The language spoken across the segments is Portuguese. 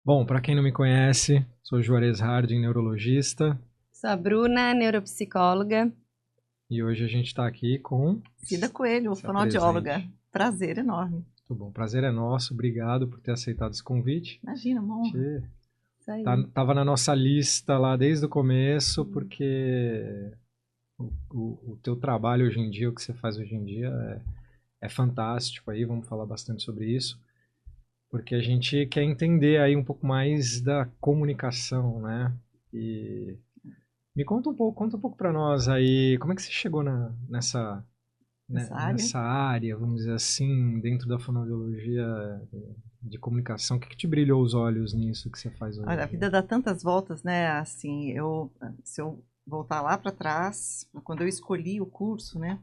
Bom, para quem não me conhece, sou Juarez Harding, neurologista, Sou a Bruna, neuropsicóloga. e hoje a gente está aqui com... Cida Coelho, Se fonoaudióloga. apresente. Prazer enorme. Muito bom, prazer é nosso, obrigado por ter aceitado esse convite. Imagina, uma honra. Isso aí. Tava na nossa lista lá desde o começo, porque o teu trabalho hoje em dia, o que você faz hoje em dia é fantástico aí, vamos falar bastante sobre isso, porque a gente quer entender aí um pouco mais da comunicação, né? E me conta um pouco para nós aí, como é que você chegou nessa área, vamos dizer assim, dentro da fonoaudiologia de comunicação? O que te brilhou os olhos nisso que você faz hoje? Olha, a vida dá tantas voltas, né? Assim, se eu voltar lá para trás, quando eu escolhi o curso, né?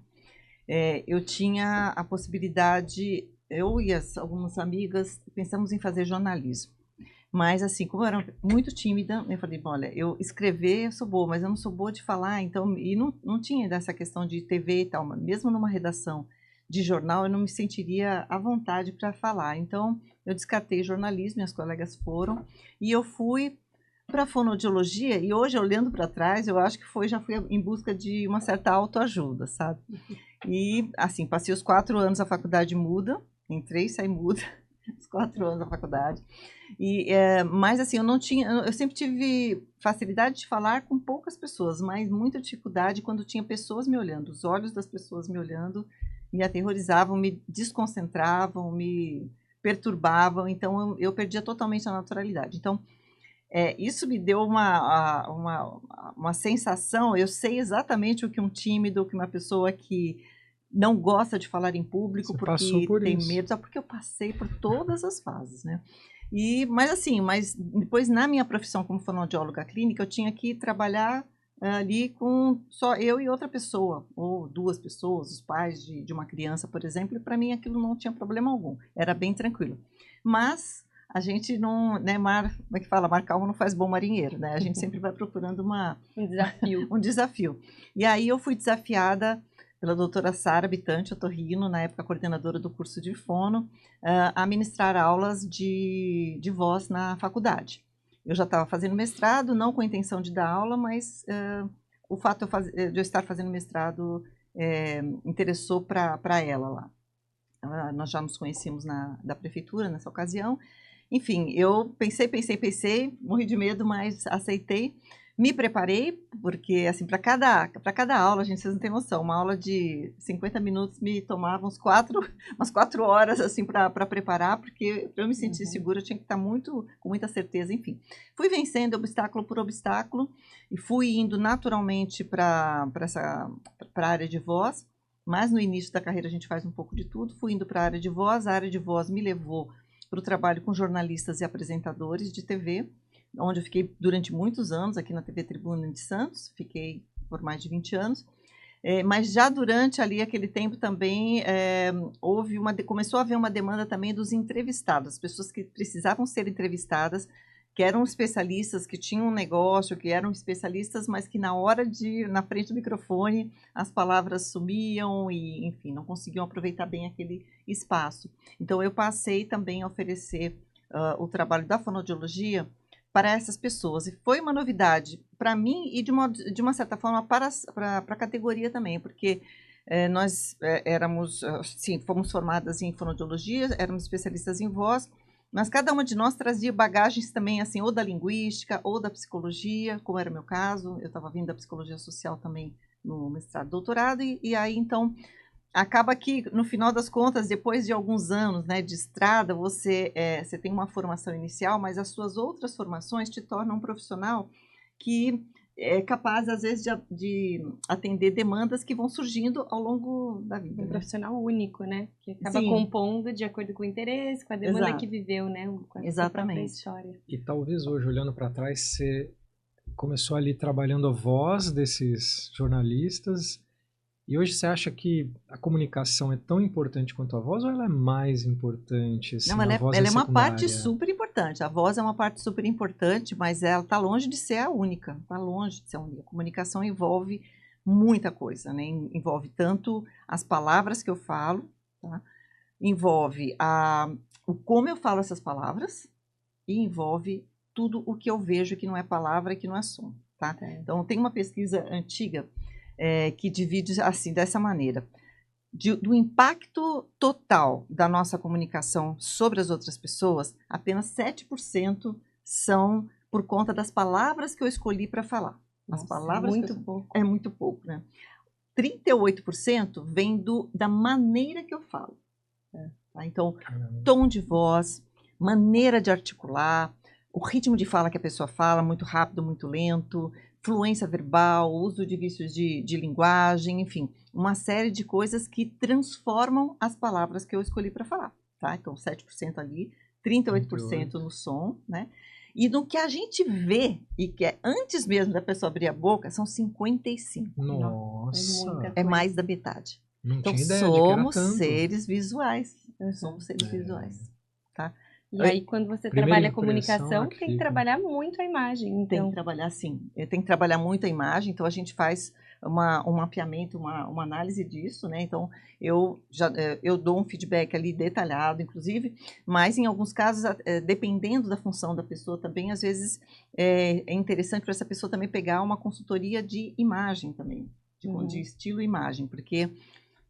Eu tinha a possibilidade, eu e algumas amigas pensamos em fazer jornalismo. Mas, assim, como eu era muito tímida, eu falei, olha, eu escrever eu sou boa, mas eu não sou boa de falar, então, e não tinha dessa questão de TV e tal, mesmo numa redação de jornal, eu não me sentiria à vontade para falar. Então, eu descartei jornalismo, minhas colegas foram, e eu fui para fonoaudiologia, e hoje, olhando para trás, eu acho que já fui em busca de uma certa autoajuda, sabe? E, assim, passei os 4 anos da faculdade muda, entrei e saí muda, os 4 anos da faculdade. Mas assim, eu sempre tive facilidade de falar com poucas pessoas, mas muita dificuldade quando tinha pessoas me olhando. Os olhos das pessoas me olhando me aterrorizavam, me desconcentravam, me perturbavam, então eu perdia totalmente a naturalidade. Então, isso me deu uma sensação, eu sei exatamente o que um tímido, o que uma pessoa que não gosta de falar em público, Você porque tem isso. medo, só porque eu passei por todas as fases, né? Mas depois na minha profissão como fonoaudióloga clínica, eu tinha que trabalhar ali com só eu e outra pessoa, ou 2 pessoas, os pais de uma criança, por exemplo, e para mim aquilo não tinha problema algum, era bem tranquilo. Mas a gente não, né, como é que fala? Mar calmo não faz bom marinheiro, né? A gente sempre vai procurando Um desafio. um desafio. E aí eu fui desafiada pela doutora Sara Bitante Otorrino, na época coordenadora do curso de fono, a ministrar aulas de voz na faculdade. Eu já estava fazendo mestrado, não com a intenção de dar aula, mas o fato de eu estar fazendo mestrado interessou para ela lá. Nós já nos conhecíamos da prefeitura nessa ocasião. Enfim, eu pensei, morri de medo, mas aceitei. Me preparei, porque, assim, para cada aula, gente, vocês não têm noção, uma aula de 50 minutos me tomava umas 4 horas, assim, para preparar, porque para eu me sentir segura, eu tinha que estar com muita certeza, enfim. Fui vencendo obstáculo por obstáculo e fui indo naturalmente para a área de voz, mas no início da carreira a gente faz um pouco de tudo. Fui indo para a área de voz me levou para o trabalho com jornalistas e apresentadores de TV, onde eu fiquei durante muitos anos, aqui na TV Tribuna de Santos, fiquei por mais de 20 anos, mas já durante ali aquele tempo também começou a haver uma demanda também dos entrevistados, as pessoas que precisavam ser entrevistadas, que eram especialistas, que tinham um negócio, que eram especialistas, mas que na frente do microfone, as palavras sumiam e, enfim, não conseguiam aproveitar bem aquele espaço. Então, eu passei também a oferecer o trabalho da fonoaudiologia para essas pessoas. E foi uma novidade para mim e, de uma certa forma, para a categoria também, porque nós fomos formadas em fonoaudiologia, éramos especialistas em voz, mas cada uma de nós trazia bagagens também, assim, ou da linguística, ou da psicologia, como era o meu caso. Eu estava vindo da psicologia social também no mestrado e doutorado, e aí, então, acaba que, no final das contas, depois de alguns anos, né, de estrada, você tem uma formação inicial, mas as suas outras formações te tornam um profissional que é capaz, às vezes, de atender demandas que vão surgindo ao longo da vida. Um profissional único, né? Que acaba Sim. Compondo de acordo com o interesse, com a demanda Exato. que viveu, né? Com a sua própria história. E talvez hoje, olhando para trás, você começou ali trabalhando a voz desses jornalistas. E hoje você acha que a comunicação é tão importante quanto a voz ou ela é mais importante? Assim, Não, ela é uma parte super importante. A voz é uma parte super importante, mas ela está longe de ser a única. Está longe de ser a única. A comunicação envolve muita coisa, né? Envolve tanto as palavras que eu falo, tá? Envolve o como eu falo essas palavras, e envolve tudo o que eu vejo que não é palavra, que não é som, tá? Então, tem uma pesquisa antiga que divide assim, dessa maneira. Do impacto total da nossa comunicação sobre as outras pessoas, apenas 7% são por conta das palavras que eu escolhi para falar. Nossa, As palavras muito pouco. É muito pouco, né? 38% vem da maneira que eu falo. Tá? Então, tom de voz, maneira de articular, o ritmo de fala que a pessoa fala, muito rápido, muito lento, fluência verbal, uso de vícios de linguagem, enfim, uma série de coisas que transformam as palavras que eu escolhi para falar, tá? Então, 7% ali, 38% no som, né? E no que a gente vê, e que é antes mesmo da pessoa abrir a boca, são 55%. Nossa! É mais da metade. Não Então, tinha ideia de que era somos tanto. seres visuais. Somos seres visuais, tá? E aí, quando você trabalha a comunicação, tem que trabalhar muito a imagem. Então. Tem que trabalhar, sim. Tem que trabalhar muito a imagem. Então, a gente faz um mapeamento, uma análise disso, né? Então, eu dou um feedback ali detalhado, inclusive, mas em alguns casos, dependendo da função da pessoa também, às vezes é interessante para essa pessoa também pegar uma consultoria de imagem também, de estilo e imagem, porque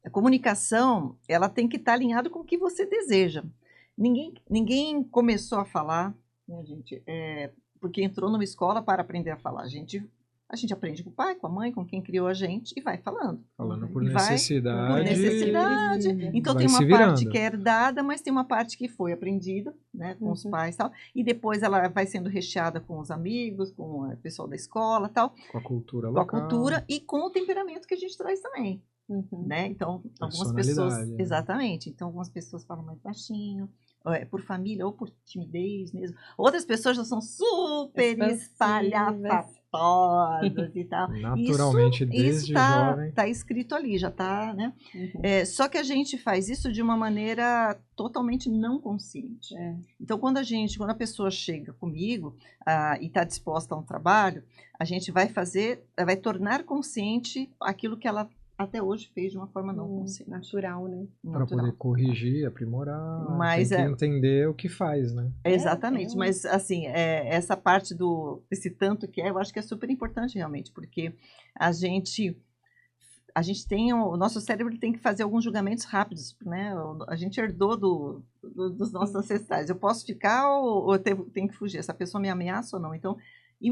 a comunicação, ela tem que estar alinhada com o que você deseja. Ninguém começou a falar, né, gente, porque entrou numa escola para aprender a falar. A gente aprende com o pai, com a mãe, com quem criou a gente e vai falando. Falando por necessidade. Por necessidade. Então tem uma parte que é herdada, mas tem uma parte que foi aprendida, né, com os pais e tal. E depois ela vai sendo recheada com os amigos, com o pessoal da escola e tal. Com a cultura local. Com a cultura e com o temperamento que a gente traz também. Né? Então, algumas pessoas... Né? Exatamente. Então, algumas pessoas falam mais baixinho, por família ou por timidez mesmo. Outras pessoas já são super espalhafatosas e tal. Naturalmente, desde jovem. Tá escrito ali, já tá, né? Só que a gente faz isso de uma maneira totalmente não consciente. Então, quando a pessoa chega comigo e está disposta a um trabalho, a gente vai tornar consciente aquilo que ela até hoje fez de uma forma não consciente. Natural, né? Para poder corrigir, aprimorar, mas tem que entender o que faz, né? Exatamente, mas assim, essa parte desse tanto que eu acho que é super importante realmente, porque a gente tem, o nosso cérebro tem que fazer alguns julgamentos rápidos, né? A gente herdou dos nossos ancestrais. Eu posso ficar ou eu tenho que fugir? Essa pessoa me ameaça ou não? Então,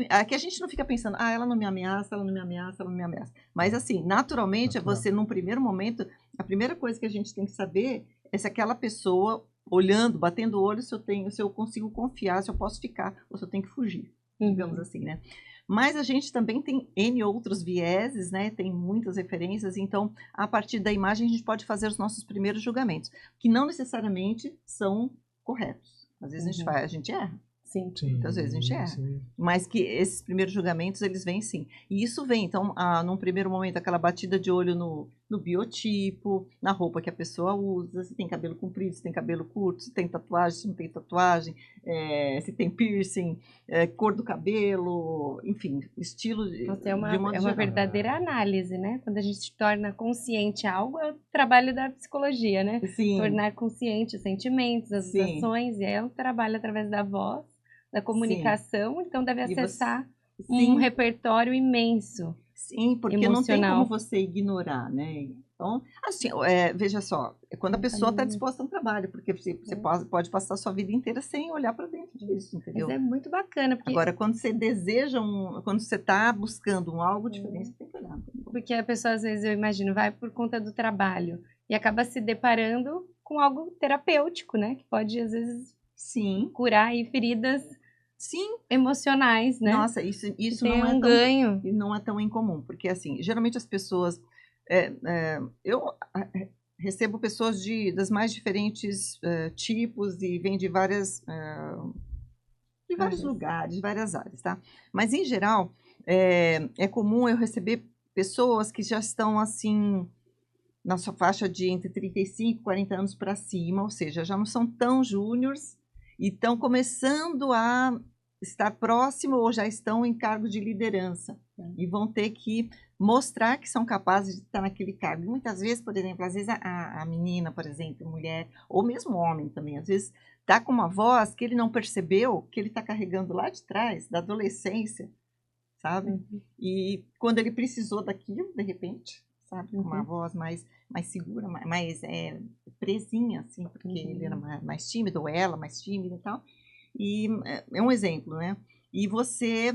aqui a gente não fica pensando, ela não me ameaça, ela não me ameaça, ela não me ameaça. Mas assim, naturalmente, você, num primeiro momento, a primeira coisa que a gente tem que saber é se aquela pessoa, olhando, batendo o olho, se eu consigo confiar, se eu posso ficar, ou se eu tenho que fugir, digamos assim, né? Mas a gente também tem N outros vieses, né? Tem muitas referências, então, a partir da imagem, a gente pode fazer os nossos primeiros julgamentos, que não necessariamente são corretos. Às vezes a gente erra. Sim. Muitas vezes a gente erra. Mas que esses primeiros julgamentos, eles vêm sim. E isso vem, então, num primeiro momento, aquela batida de olho no biotipo, na roupa que a pessoa usa, se tem cabelo comprido, se tem cabelo curto, se tem tatuagem, se não tem tatuagem, se tem piercing, cor do cabelo, enfim, estilo de uma verdadeira análise, né? Quando a gente se torna consciente algo, é o trabalho da psicologia, né? Sim. Tornar consciente os sentimentos, as ações, e é um trabalho através da voz, da comunicação, então deve acessar um repertório imenso. Sim, porque não tem como você ignorar, né? Então, assim, veja só, quando a pessoa está disposta a um trabalho, porque você pode passar a sua vida inteira sem olhar para dentro disso, entendeu? Mas é muito bacana. Porque... Agora, quando você deseja quando você está buscando algo diferente, você tem que olhar. Porque a pessoa, às vezes, eu imagino, vai por conta do trabalho e acaba se deparando com algo terapêutico, né? Que pode, às vezes, curar aí feridas emocionais, né? Nossa, isso não é ganho. Não é tão incomum, porque assim, geralmente as pessoas, eu recebo pessoas das mais diferentes tipos e vêm de vários lugares, de várias áreas, tá? Mas em geral é comum eu receber pessoas que já estão assim na sua faixa de entre 35 e 40 anos para cima, ou seja, já não são tão júniores e estão começando a estar próximo ou já estão em cargo de liderança. E vão ter que mostrar que são capazes de estar naquele cargo. Muitas vezes, por exemplo, às vezes a menina, por exemplo, mulher, ou mesmo homem também, às vezes está com uma voz que ele não percebeu que ele está carregando lá de trás, da adolescência, sabe? E quando ele precisou daquilo, de repente, sabe? Com uma voz mais segura, mais presinha, assim, porque ele era mais tímido, ou ela mais tímida e tal. E é um exemplo, né? E você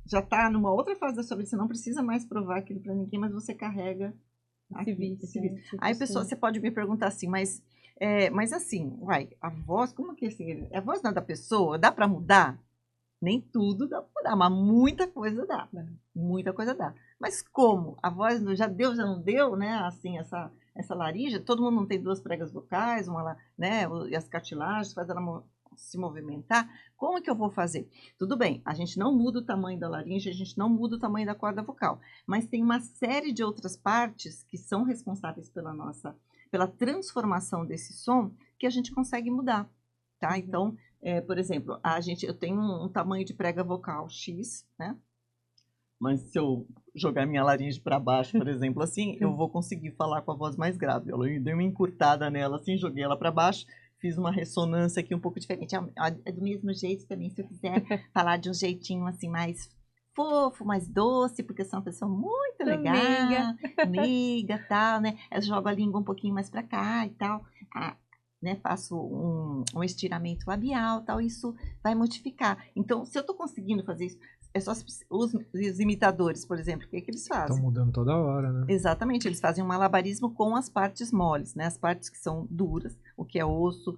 já está numa outra fase da sua vida, você não precisa mais provar aquilo para ninguém, mas você carrega esse vício. Aí, pessoa, você pode me perguntar assim, mas assim, a voz, como que é assim? A voz não é da pessoa? Dá para mudar? Nem tudo dá para mudar, mas muita coisa dá. Muita coisa dá. Mas como? A voz já deu, já não deu, né? Assim, essa laringe, todo mundo não tem 2 pregas vocais, né? E as cartilagens, faz ela se movimentar. Como que eu vou fazer? Tudo bem, a gente não muda o tamanho da laringe, a gente não muda o tamanho da corda vocal, mas tem uma série de outras partes que são responsáveis pela transformação desse som que a gente consegue mudar, tá? Então, por exemplo, eu tenho um tamanho de prega vocal X, né? Mas se eu jogar minha laringe para baixo, por exemplo, assim, eu vou conseguir falar com a voz mais grave. Eu dei uma encurtada nela, assim, joguei ela para baixo, fiz uma ressonância aqui um pouco diferente. É do mesmo jeito também, se eu quiser falar de um jeitinho assim mais fofo, mais doce, porque eu sou uma pessoa muito legal, meiga, tal, né? Eu jogo a língua um pouquinho mais para cá e tal. Né, faço um estiramento labial, tal, isso vai modificar. Então, se eu estou conseguindo fazer isso, é só os imitadores, por exemplo, o que eles fazem? Estão mudando toda hora, né? Exatamente, eles fazem um malabarismo com as partes moles, né? As partes que são duras, o que é osso,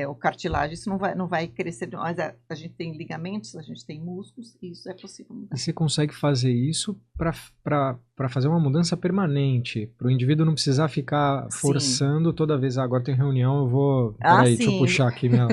o cartilagem, isso não vai crescer, mas a gente tem ligamentos, a gente tem músculos, e isso é possível mudar. E você consegue fazer isso para fazer uma mudança permanente, para o indivíduo não precisar ficar forçando toda vez, agora tem reunião, eu vou... Peraí, deixa eu puxar aqui minha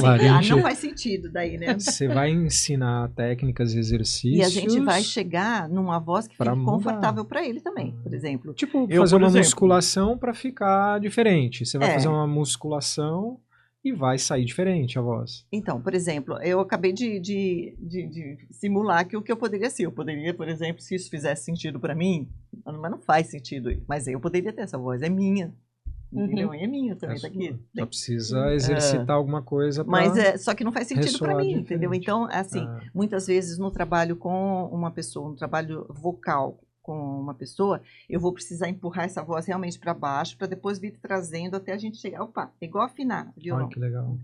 laringe. Não faz sentido daí, né? Você vai ensinar técnicas e exercícios... E a gente vai chegar numa voz que fique confortável para ele também, por exemplo. Tipo, fazer uma musculação para ficar diferente. Você vai fazer uma musculação... E vai sair diferente a voz. Então, por exemplo, eu acabei de simular que o que eu poderia ser. Eu poderia, por exemplo, se isso fizesse sentido para mim, mas não faz sentido. Mas eu poderia ter essa voz, é minha. Entendeu? É minha também, tá aqui. Só precisa exercitar alguma coisa para... Mas só que não faz sentido para mim, entendeu? Então, assim, muitas vezes no trabalho com uma pessoa, no trabalho vocal, com uma pessoa, eu vou precisar empurrar essa voz realmente para baixo, para depois vir trazendo até a gente chegar, é igual afinar, viu? Olha que legal.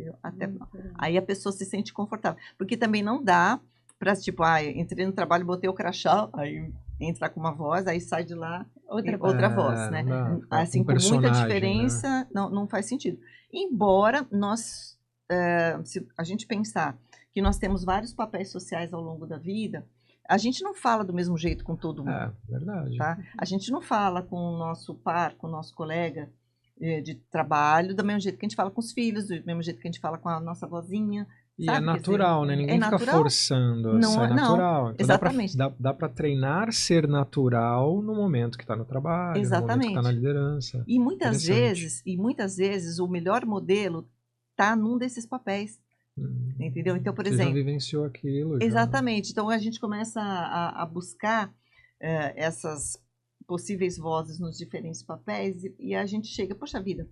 Aí a pessoa se sente confortável, porque também não dá para, tipo, entrei no trabalho, botei o crachá, aí entra com uma voz, aí sai de lá outra voz, né? Assim, com muita diferença, né? não faz sentido. Embora se a gente pensar que nós temos vários papéis sociais ao longo da vida, a gente não fala do mesmo jeito com todo mundo. Verdade. Tá? A gente não fala com o nosso par, com o nosso colega de trabalho, do mesmo jeito que a gente fala com os filhos, do mesmo jeito que a gente fala com a nossa vozinha. E é natural, né? Ninguém fica forçando. Não, é natural. Então exatamente. Dá para treinar ser natural no momento que está no trabalho, no momento que está na liderança. E muitas vezes o melhor modelo está num desses papéis. Entendeu? Então, por exemplo... Você já vivenciou aquilo. Exatamente. Então, a gente começa a buscar essas possíveis vozes nos diferentes papéis e a gente chega, poxa vida,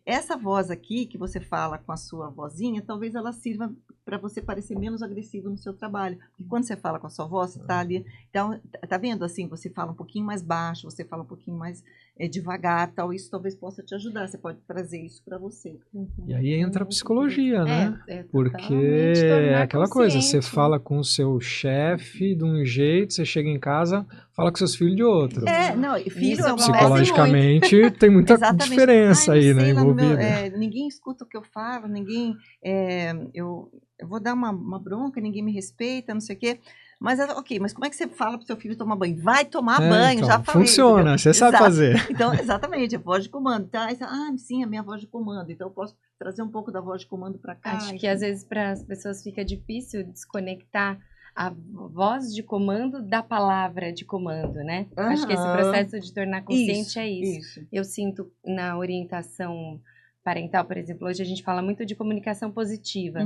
essa voz aqui que você fala com a sua vozinha, talvez ela sirva para você parecer menos agressivo no seu trabalho. Porque quando você fala com a sua voz, você está ali... Então, tá vendo assim? Você fala um pouquinho mais baixo, você fala um pouquinho mais devagar, tal. Isso talvez possa te ajudar. Você pode trazer isso para você. E aí entra a psicologia, né? Porque é aquela coisa, você fala com o seu chefe de um jeito, você chega em casa, fala com seus filhos de outro. Filho psicologicamente tem muita diferença aí, né? Ninguém escuta o que eu falo, ninguém... eu vou dar uma bronca, ninguém me respeita, não sei o quê. Mas, mas como é que você fala pro seu filho tomar banho? Vai tomar banho, então, já falei. Funciona, você sabe fazer. Então, exatamente, a voz de comando. Tá? Sim, a minha voz de comando. Então, eu posso trazer um pouco da voz de comando para cá. Acho que, às vezes, para as pessoas fica difícil desconectar a voz de comando da palavra de comando, né? Acho que esse processo de tornar consciente é isso. Eu sinto na orientação parental, por exemplo, hoje a gente fala muito de comunicação positiva.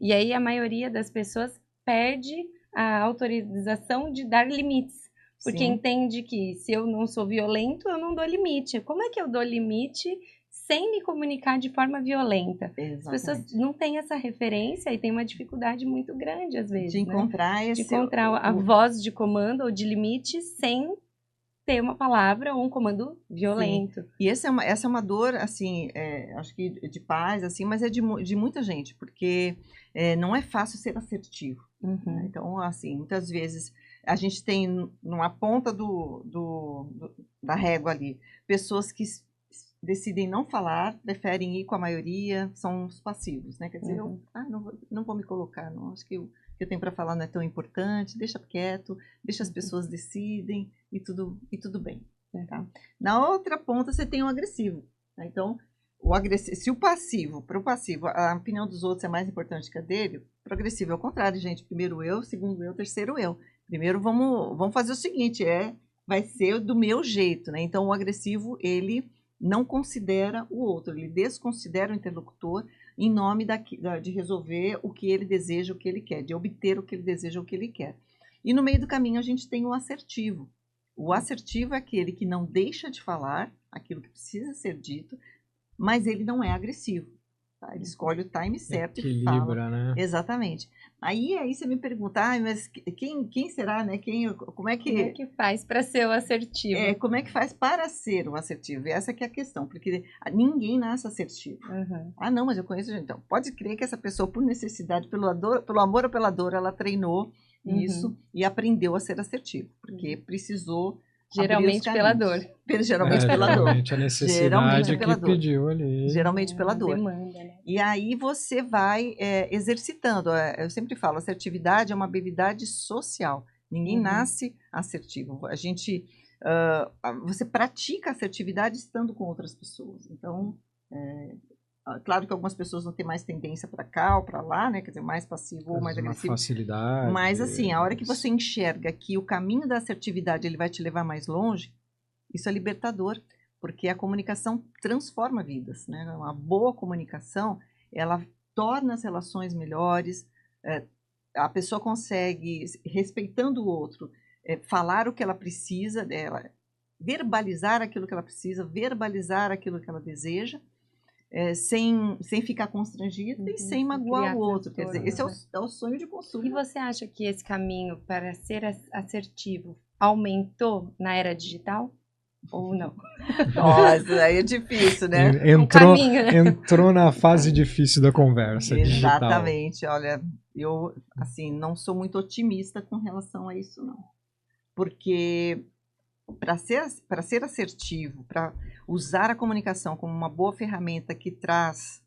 E aí a maioria das pessoas perde a autorização de dar limites. Porque Sim. entende que se eu não sou violento, eu não dou limite. Como é que eu dou limite sem me comunicar de forma violenta? Exatamente. As pessoas não têm essa referência e tem uma dificuldade muito grande, às vezes, de encontrar né? esse... De encontrar a voz de comando ou de limite sem ter uma palavra ou um comando violento. Sim. E essa é uma dor, assim, acho que de paz, assim, mas é de muita gente, porque não é fácil ser assertivo. Uhum. Né? Então, assim, muitas vezes a gente tem numa ponta da régua ali pessoas que decidem não falar, preferem ir com a maioria, são os passivos, né? Quer dizer, Uhum. não vou me colocar, não, acho que o que eu tenho para falar não é tão importante, deixa quieto, deixa as pessoas decidem e tudo bem. Tá? Na outra ponta você tem o agressivo. Né? Então, se o passivo, para o passivo, a opinião dos outros é mais importante que a dele, para o agressivo é o contrário, gente. Primeiro eu, segundo eu, terceiro eu. Primeiro vamos fazer o seguinte, vai ser do meu jeito. Né? Então, o agressivo, ele não considera o outro, ele desconsidera o interlocutor em nome de resolver o que ele deseja, o que ele quer, de obter o que ele deseja, o que ele quer. E no meio do caminho a gente tem o assertivo. O assertivo é aquele que não deixa de falar aquilo que precisa ser dito, mas ele não é agressivo. Tá? Ele escolhe o time certo e fala. Né? Exatamente. Aí você me pergunta, mas quem será, né? Como é que faz para ser o assertivo? Como é que faz para ser o assertivo? E essa que é a questão, porque ninguém nasce assertivo. Uhum. Ah, não, mas eu conheço gente. Então, pode crer que essa pessoa, por necessidade, pelo amor ou pela dor, ela treinou isso e aprendeu a ser assertivo, porque precisou. Geralmente pela dor. Geralmente pela dor. A necessidade que pediu ali. Geralmente pela dor. Demanda, né? E aí você vai exercitando. Eu sempre falo, assertividade é uma habilidade social. Ninguém nasce assertivo. Você pratica assertividade estando com outras pessoas. Então, claro que algumas pessoas vão ter mais tendência para cá ou para lá, né? Quer dizer, mais passivo ou mais agressivo. Facilidade. Mas assim, a hora que você enxerga que o caminho da assertividade ele vai te levar mais longe, isso é libertador, porque a comunicação transforma vidas, né? Uma boa comunicação, ela torna as relações melhores, a pessoa consegue, respeitando o outro, falar o que ela precisa dela, verbalizar aquilo que ela precisa, verbalizar aquilo que ela deseja, sem ficar constrangida e sem magoar o outro. Quer dizer, esse é o sonho de consumo. E você acha que esse caminho para ser assertivo aumentou na era digital? Ou não? Nossa, aí é difícil, né? Entrou na fase difícil da conversa. Exatamente. Digital. Olha, eu assim, não sou muito otimista com relação a isso, não. Porque para ser assertivo, para usar a comunicação como uma boa ferramenta que traz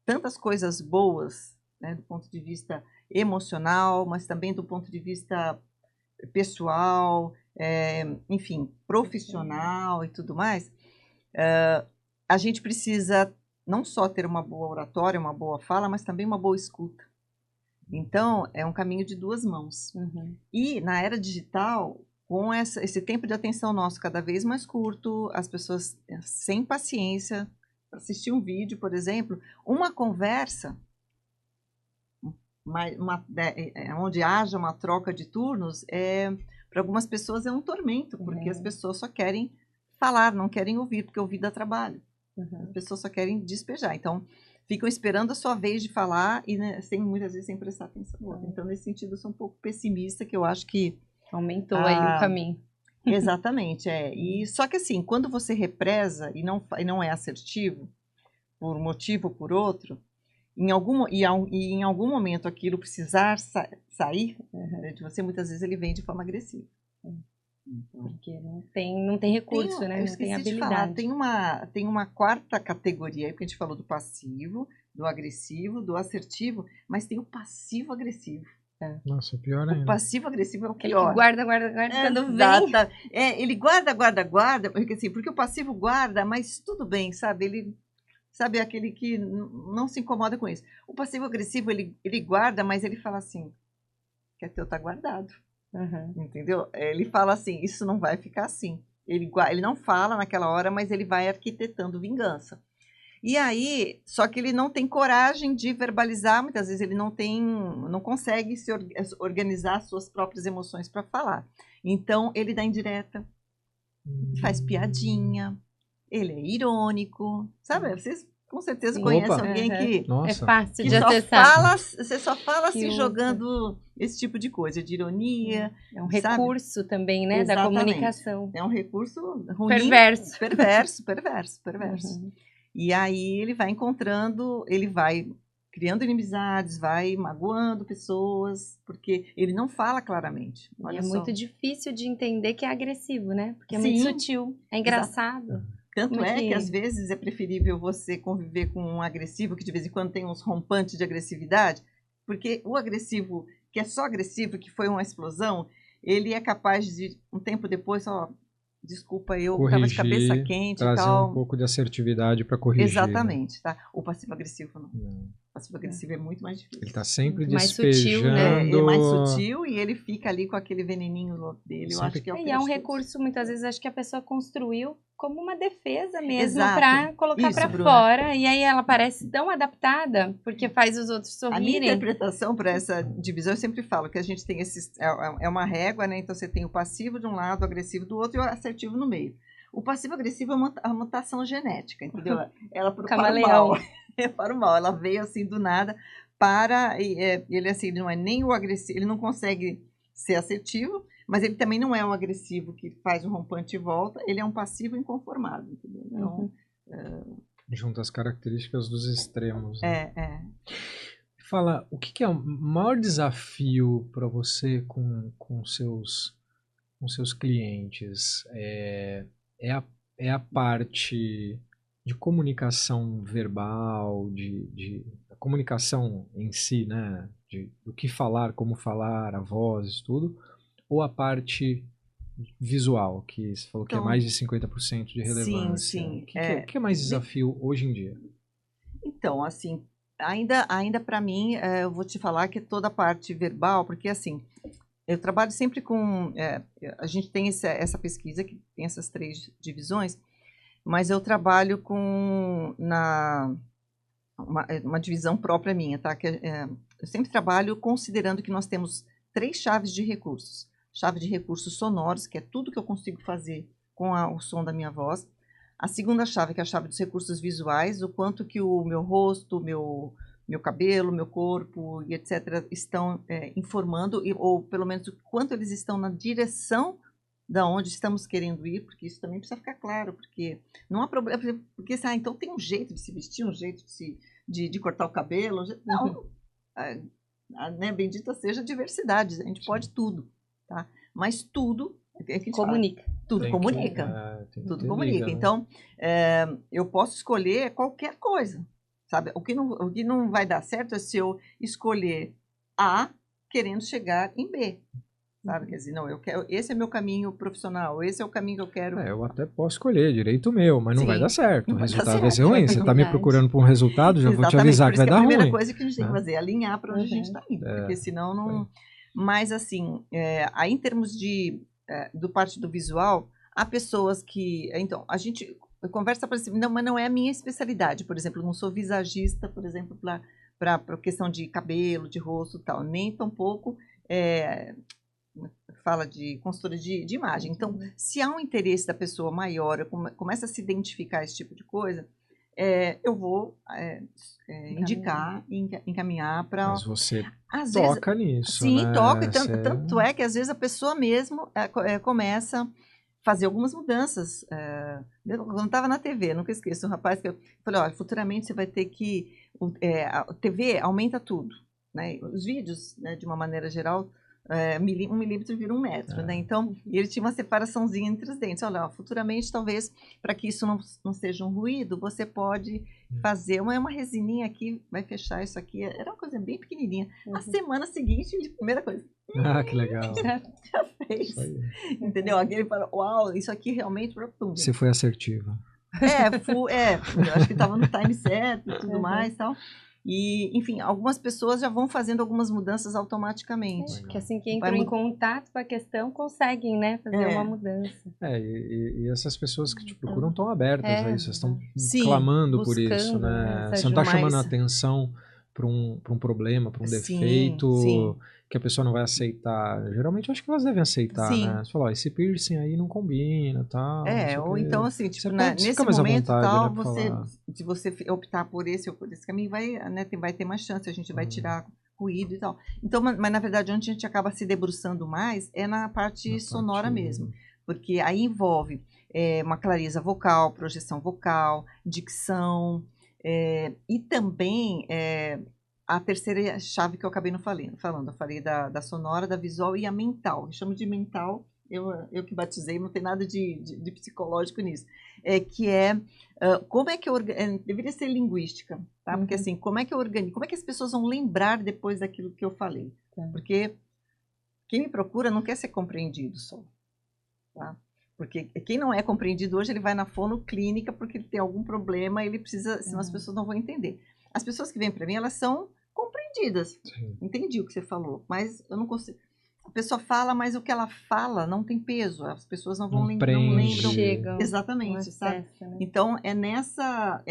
tantas coisas boas, né, do ponto de vista emocional, mas também do ponto de vista pessoal, enfim, profissional e tudo mais, a gente precisa não só ter uma boa oratória, uma boa fala, mas também uma boa escuta. Então, é um caminho de duas mãos. E na era digital, com esse tempo de atenção nosso cada vez mais curto, as pessoas sem paciência para assistir um vídeo, por exemplo, uma conversa, onde haja uma troca de turnos, para algumas pessoas é um tormento, porque as pessoas só querem falar, não querem ouvir, porque ouvir dá trabalho. As pessoas só querem despejar. Então, ficam esperando a sua vez de falar e, né, muitas vezes sem prestar atenção no outro. Então, nesse sentido, eu sou um pouco pessimista, que eu acho que aumentou aí o caminho. Exatamente, E só que assim, quando você represa e não é assertivo, por um motivo ou por outro, em algum momento aquilo precisar sair de você, muitas vezes ele vem de forma agressiva. Porque não tem recurso, né? Não tem habilidade. Tem uma quarta categoria aí, porque a gente falou do passivo, do agressivo, do assertivo, mas tem o passivo-agressivo. Nossa, pior ainda. O passivo-agressivo é o pior. Ele guarda quando vem. Ele guarda, porque o passivo guarda, mas tudo bem, sabe? Ele, sabe, aquele que não se incomoda com isso. O passivo-agressivo, ele guarda, mas ele fala assim, que é teu tá guardado. Entendeu? Ele fala assim, isso não vai ficar assim. Ele não fala naquela hora, mas ele vai arquitetando vingança. E aí, só que ele não tem coragem de verbalizar, muitas vezes ele não consegue organizar suas próprias emoções para falar. Então, ele dá indireta, faz piadinha, ele é irônico, sabe? Vocês com certeza conhecem alguém que... É fácil que de acessar. Você só fala assim, jogando esse tipo de coisa, de ironia. É um recurso também, né? Exatamente. Da comunicação. É um recurso ruim. Perverso. E aí ele vai encontrando, ele vai criando inimizades, vai magoando pessoas, porque ele não fala claramente. Olha só. Muito difícil de entender que é agressivo, né? Porque é muito sutil, é engraçado. Exato. Tanto que às vezes é preferível você conviver com um agressivo que de vez em quando tem uns rompantes de agressividade, porque o agressivo, que é só agressivo, que foi uma explosão, ele é capaz de, um tempo depois, desculpa, eu estava de cabeça quente trazer e tal. Um pouco de assertividade para corrigir. Exatamente, tá? O passivo-agressivo não. O passivo-agressivo é muito mais difícil. Ele está sempre mais despejando. Sutil, né? Ele é mais sutil e ele fica ali com aquele veneninho dele. Eu acho que é o que é um recurso, muitas vezes, acho que a pessoa construiu como uma defesa mesmo, para colocar para fora. E aí ela parece tão adaptada, porque faz os outros sorrirem. A minha interpretação para essa divisão, eu sempre falo que a gente tem é uma régua, né? Então você tem o passivo de um lado, o agressivo do outro e o assertivo no meio. O passivo-agressivo é uma mutação genética, entendeu? Ela para o mal. Para o mal. Ela veio assim do nada ele assim, não é nem o agressivo, ele não consegue ser assertivo, mas ele também não é um agressivo que faz um rompante e volta, ele é um passivo inconformado, entendeu? Então, junta as características dos extremos. Né? Fala, o que é o maior desafio para você com seus clientes? É a parte de comunicação verbal, de comunicação em si, né? Do que falar, como falar, a voz, tudo, ou a parte visual, que você falou que é mais de 50% de relevância. Sim. O que é mais desafio hoje em dia? Então, assim, ainda para mim, eu vou te falar que toda a parte verbal, porque assim, eu trabalho sempre com... a gente tem essa pesquisa, que tem essas 3 divisões, mas eu trabalho com uma divisão própria minha, tá? Eu sempre trabalho considerando que nós temos 3 chaves de recursos. Chave de recursos sonoros, que é tudo que eu consigo fazer com o som da minha voz. A segunda chave, que é a chave dos recursos visuais, o quanto que o meu rosto, meu cabelo, meu corpo e etc. estão informando, ou pelo menos o quanto eles estão na direção da onde estamos querendo ir, porque isso também precisa ficar claro, porque não há problema, porque então tem um jeito de se vestir, um jeito de cortar o cabelo, não, né, bendita seja a diversidade, a gente pode tudo, tá? Mas tudo comunica. Tudo comunica. Tudo comunica. Né? Então, eu posso escolher qualquer coisa, sabe? O que não vai dar certo é se eu escolher A querendo chegar em B. Sabe? Quer dizer, não, esse é meu caminho profissional, esse é o caminho que eu quero. Eu até posso escolher, direito meu, mas não vai dar certo. O resultado vai ser ruim. Você está me procurando por um resultado, já vou te avisar que vai dar ruim. A primeira coisa que a gente tem que fazer é alinhar para onde a gente está indo, porque senão não... Mas, assim, aí em termos do parte do visual, há pessoas que... Então, a gente conversa para cima, mas não é a minha especialidade. Por exemplo, eu não sou visagista, por exemplo, para questão de cabelo, de rosto e tal. Nem tampouco... fala de consultora de imagem. Então, se há um interesse da pessoa maior, começa a se identificar esse tipo de coisa, eu vou indicar, encaminhar para... Mas você toca nisso, sim, né? Toca. Tanto é que, às vezes, a pessoa mesmo começa a fazer algumas mudanças. Quando eu estava na TV, nunca esqueço, um rapaz que eu falei, olha, futuramente você vai ter que... a TV aumenta tudo, né? Os vídeos, né, de uma maneira geral... 1 milímetro vira 1 metro, né? Então, ele tinha uma separaçãozinha entre os dentes. Olha, futuramente, talvez, para que isso não seja um ruído, você pode fazer uma resininha aqui, vai fechar isso aqui. Era uma coisa bem pequenininha. Na semana seguinte, primeira coisa. Que legal. Já fez. Entendeu? Alguém fala, uau, isso aqui realmente... Você foi assertiva. Eu acho que estava no time certo e tudo mais e tal. E, enfim, algumas pessoas já vão fazendo algumas mudanças automaticamente. Que assim que entram em contato com a questão, conseguem, né, fazer uma mudança. E essas pessoas que te procuram estão abertas a isso, estão sim, clamando por isso, né? Você não está chamando a atenção para um problema, para um defeito, sim. que a pessoa não vai aceitar. Geralmente eu acho que elas devem aceitar, né? Você fala, esse piercing aí não combina, tal. Ou então assim, tipo, nesse mais momento vontade, tal, né, se você optar por esse ou por esse caminho, vai ter mais chance, a gente vai tirar ruído e tal. Então, mas na verdade, onde a gente acaba se debruçando mais é na parte sonora mesmo, porque aí envolve uma clareza vocal, projeção vocal, dicção, e também a terceira chave que eu acabei não falando. Eu falei da sonora, da visual e a mental. Eu chamo de mental, eu que batizei, não tem nada de psicológico nisso. Como é que eu deveria ser linguística, tá? Porque assim, como é que eu organizo? Como é que as pessoas vão lembrar depois daquilo que eu falei? Porque quem me procura não quer ser compreendido só, tá? Porque quem não é compreendido hoje, ele vai na fonoclínica porque ele tem algum problema, ele precisa, senão as pessoas não vão entender. As pessoas que vêm para mim, elas são compreendidas. Sim. Entendi o que você falou, mas eu não consigo. A pessoa fala, mas o que ela fala não tem peso. As pessoas não lembram. Chegam. Exatamente, sabe? Né? Então, é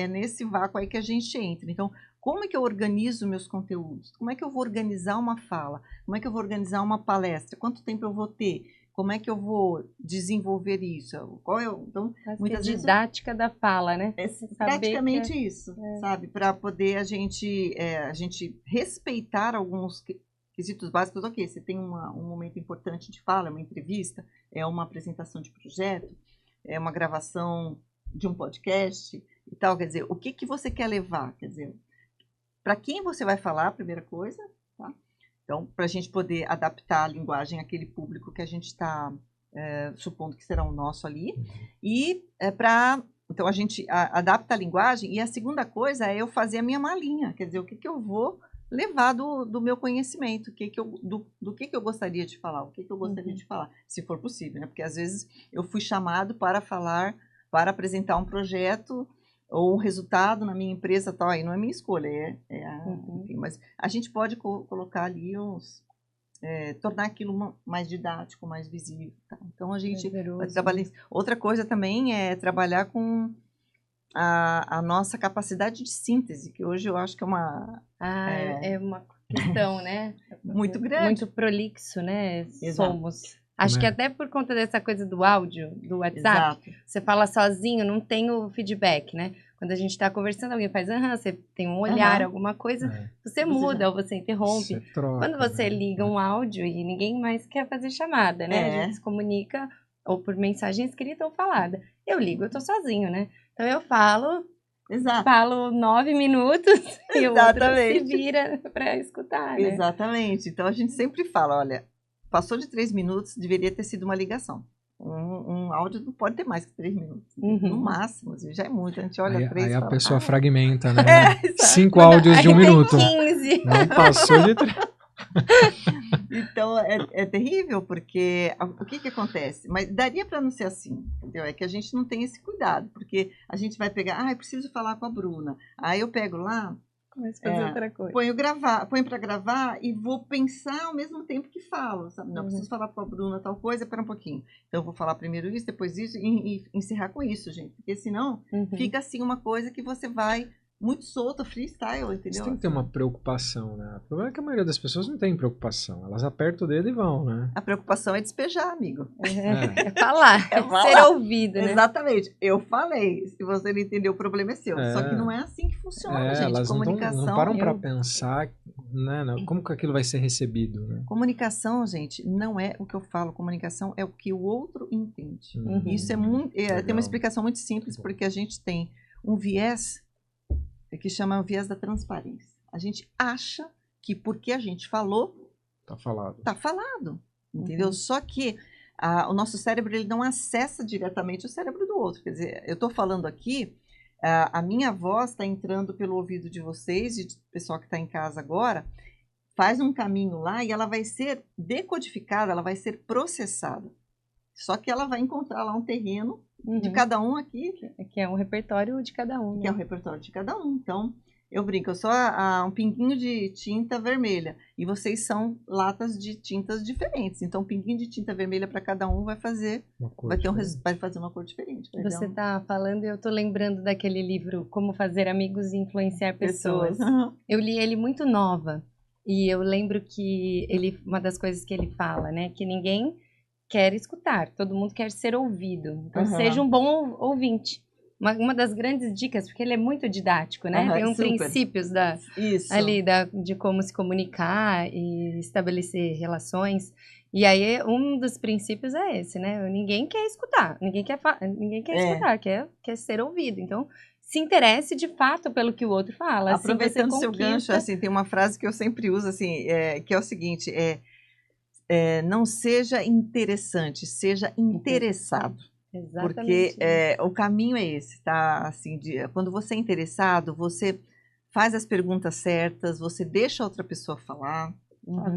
nesse vácuo aí que a gente entra. Então, como é que eu organizo meus conteúdos? Como é que eu vou organizar uma fala? Como é que eu vou organizar uma palestra? Quanto tempo eu vou ter? Como é que eu vou desenvolver isso? Então, muitas vezes didática da fala, né? É praticamente isso, sabe? Para poder a gente respeitar alguns quesitos básicos. Ok, você tem um momento importante de fala, uma entrevista, é uma apresentação de projeto, é uma gravação de um podcast e tal. Quer dizer, o que você quer levar? Quer dizer, para quem você vai falar, primeira coisa, tá? Então, para a gente poder adaptar a linguagem àquele público que a gente está supondo que será o nosso ali. E então, a gente adapta a linguagem. E a segunda coisa é eu fazer a minha malinha. Quer dizer, o que eu vou levar do meu conhecimento. Do que eu gostaria de falar. O que eu gostaria de falar, se for possível, né? Porque, às vezes, eu fui chamado para falar, para apresentar um projeto ou um resultado na minha empresa, tal, aí não é minha escolha, enfim, mas a gente pode colocar ali tornar aquilo mais didático, mais visível, tá? Então a gente trabalha. Outra coisa também é trabalhar com a nossa capacidade de síntese, que hoje eu acho que é uma questão, né? Muito grande, muito prolixo, né? Exato. Somos. Acho que até por conta dessa coisa do áudio, do WhatsApp, você fala sozinho, não tem o feedback, né? Quando a gente está conversando, alguém faz, você tem um olhar, alguma coisa, você muda ou você interrompe. Você troca, quando você liga um áudio e ninguém mais quer fazer chamada, né? A gente se comunica ou por mensagem escrita ou falada. Eu ligo, eu tô sozinho, né? Então eu falo... Exato. Falo 9 minutos e o outro se vira para escutar, né? Exatamente. Então a gente sempre fala, olha... Passou de 3 minutos, deveria ter sido uma ligação. Um áudio não pode ter mais que 3 minutos. No máximo, já é muito. A gente olha 3 e fala... Aí a pessoa fragmenta, né? 5 Quando áudios de 1 minuto. 15. Não passou de 3. Então, é terrível, porque o que acontece? Mas daria para não ser assim, entendeu? É que a gente não tem esse cuidado, porque a gente vai pegar, eu preciso falar com a Bruna. Aí eu pego lá, mas fazer outra coisa. Ponho para gravar e vou pensar ao mesmo tempo que falo, sabe? Não, preciso falar com a Bruna tal coisa, espera um pouquinho. Então, eu vou falar primeiro isso, depois isso e encerrar com isso, gente. Porque senão fica assim uma coisa que você vai muito solta, freestyle, entendeu? Você tem que ter uma preocupação, né? O problema é que a maioria das pessoas não tem preocupação. Elas apertam o dedo e vão, né? A preocupação é despejar, amigo. É falar, ser ouvido, né? Exatamente. Eu falei. Se você não entendeu, o problema é seu. Só que não é assim que funciona, gente. Elas comunicação... não param para pensar, né? Como que aquilo vai ser recebido, né? Comunicação, gente, não é o que eu falo. Comunicação é o que o outro entende. Isso é muito... tem uma explicação muito simples, porque a gente tem um viés... que chama o viés da transparência. A gente acha que porque a gente falou... Tá falado. Tá falado, entendeu? Só que o nosso cérebro ele não acessa diretamente o cérebro do outro. Quer dizer, eu estou falando aqui, a minha voz está entrando pelo ouvido de vocês e do pessoal que está em casa agora, faz um caminho lá e ela vai ser decodificada, ela vai ser processada. Só que ela vai encontrar lá um terreno de cada um aqui. Que é um repertório de cada um. Né? Que é um repertório de cada um. Então, eu brinco, eu sou um pinguinho de tinta vermelha e vocês são latas de tintas diferentes. Então, um pinguinho de tinta vermelha para cada um vai fazer uma cor diferente. Você está falando e eu estou lembrando daquele livro Como Fazer Amigos e Influenciar Pessoas. Eu li ele muito nova e eu lembro que uma das coisas que ele fala, né, que ninguém quer escutar, todo mundo quer ser ouvido. Então, seja um bom ouvinte. Uma das grandes dicas, porque ele é muito didático, né? Tem princípios de como se comunicar e estabelecer relações. E aí, um dos princípios é esse, né? Ninguém quer escutar, ninguém quer escutar, quer ser ouvido. Então, se interesse de fato pelo que o outro fala. Aproveitando o seu gancho, assim, tem uma frase que eu sempre uso, assim, que é o seguinte, não seja interessante, seja interessado. Exatamente. Porque o caminho é esse, tá? Assim, quando você é interessado, você faz as perguntas certas, você deixa a outra pessoa falar.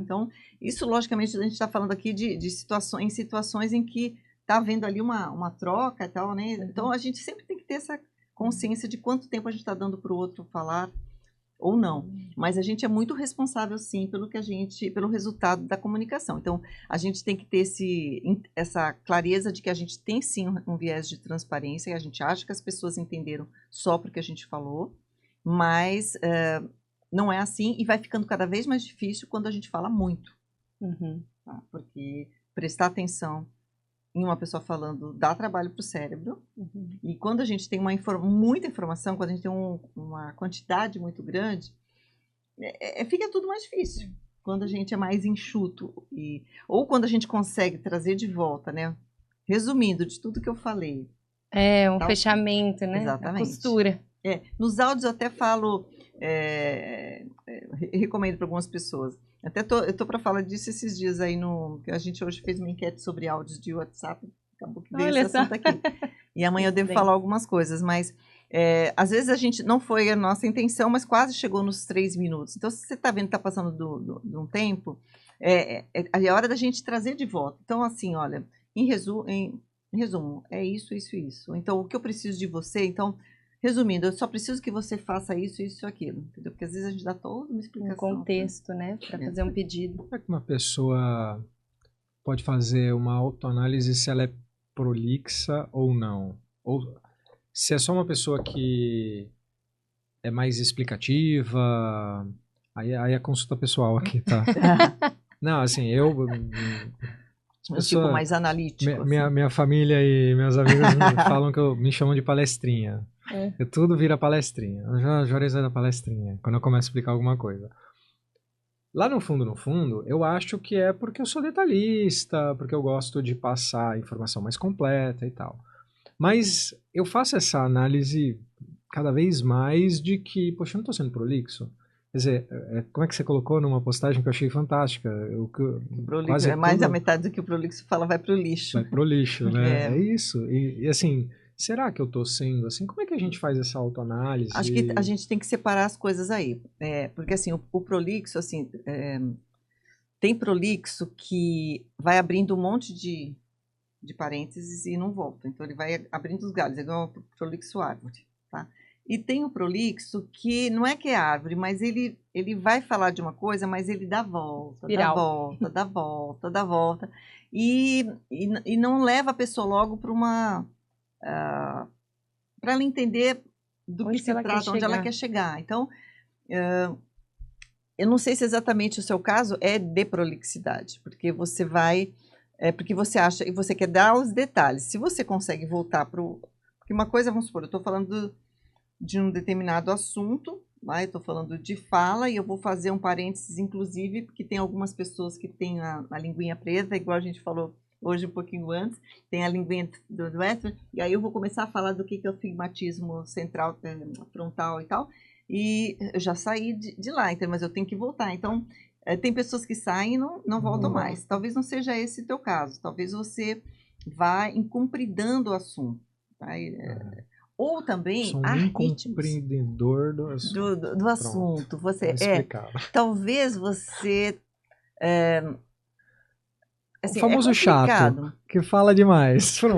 Então, isso, logicamente, a gente está falando aqui de situações em que está havendo ali uma troca e tal, né? Então, a gente sempre tem que ter essa consciência de quanto tempo a gente está dando para o outro falar ou não. Mas a gente é muito responsável, sim, pelo resultado da comunicação. Então, a gente tem que ter essa clareza de que a gente tem, sim, um viés de transparência, e a gente acha que as pessoas entenderam só porque a gente falou, mas não é assim, e vai ficando cada vez mais difícil quando a gente fala muito. Tá? Porque prestar atenção em uma pessoa falando dá trabalho para o cérebro, e quando a gente tem muita informação, quando a gente tem uma quantidade muito grande, fica tudo mais difícil. Quando a gente é mais enxuto, ou quando a gente consegue trazer de volta, né? Resumindo de tudo que eu falei. Fechamento, né? Exatamente. A costura. Nos áudios eu até falo, recomendo para algumas pessoas. Eu tô para falar disso esses dias aí que a gente hoje fez uma enquete sobre áudios de WhatsApp, acabou que veio esse assunto aqui. E amanhã eu devo falar algumas coisas, mas às vezes a gente não foi a nossa intenção, mas quase chegou nos 3 minutos. Então, se você está vendo que está passando de um tempo, é hora da gente trazer de volta. Então, assim, olha, em resumo, é isso, isso, isso. Então, o que eu preciso de você, então... Resumindo, eu só preciso que você faça isso, isso e aquilo, entendeu? Porque às vezes a gente dá toda uma explicação. Um contexto, né? Para fazer um pedido. Como é que uma pessoa pode fazer uma autoanálise se ela é prolixa ou não? Ou se é só uma pessoa que é mais explicativa, aí é consulta pessoal aqui, tá? Não, assim, tipo mais analítico. Minha família e meus amigos falam que me chamam de palestrinha. Tudo vira palestrinha. Eu já orei da palestrinha, quando eu começo a explicar alguma coisa. Lá no fundo, eu acho que é porque eu sou detalhista, porque eu gosto de passar a informação mais completa e tal. Mas eu faço essa análise cada vez mais de que, poxa, eu não estou sendo prolixo. Quer dizer, como é que você colocou numa postagem que eu achei fantástica? Prolixo, mais da metade do que o prolixo fala vai pro lixo. Vai pro lixo, né? É isso. E assim, será que eu tô sendo assim? Como é que a gente faz essa autoanálise? Acho que a gente tem que separar as coisas aí. Porque assim, o prolixo, assim, tem prolixo que vai abrindo um monte de parênteses e não volta. Então ele vai abrindo os galhos, é igual o prolixo árvore, tá? E tem o prolixo que não é que é árvore, mas ele vai falar de uma coisa, mas ele dá volta, dá volta. E não leva a pessoa logo para ela entender do que se trata, onde ela quer chegar. Então, eu não sei se exatamente o seu caso é de prolixidade, porque você vai... porque você acha e você quer dar os detalhes. Se você consegue voltar para o... Porque uma coisa, vamos supor, eu estou falando de um determinado assunto, eu estou falando de fala, e eu vou fazer um parênteses, inclusive, porque tem algumas pessoas que têm a linguinha presa, igual a gente falou hoje um pouquinho antes, tem a linguinha do Edward, e aí eu vou começar a falar do que é o figmatismo central, frontal e tal, e eu já saí de lá, então, mas eu tenho que voltar. Então, tem pessoas que saem e não voltam mais. Talvez não seja esse o teu caso, talvez você vá incumpridando o assunto, tá? Ou também há compreendedor do assunto. Você talvez você assim, o famoso chato que fala demais. Não,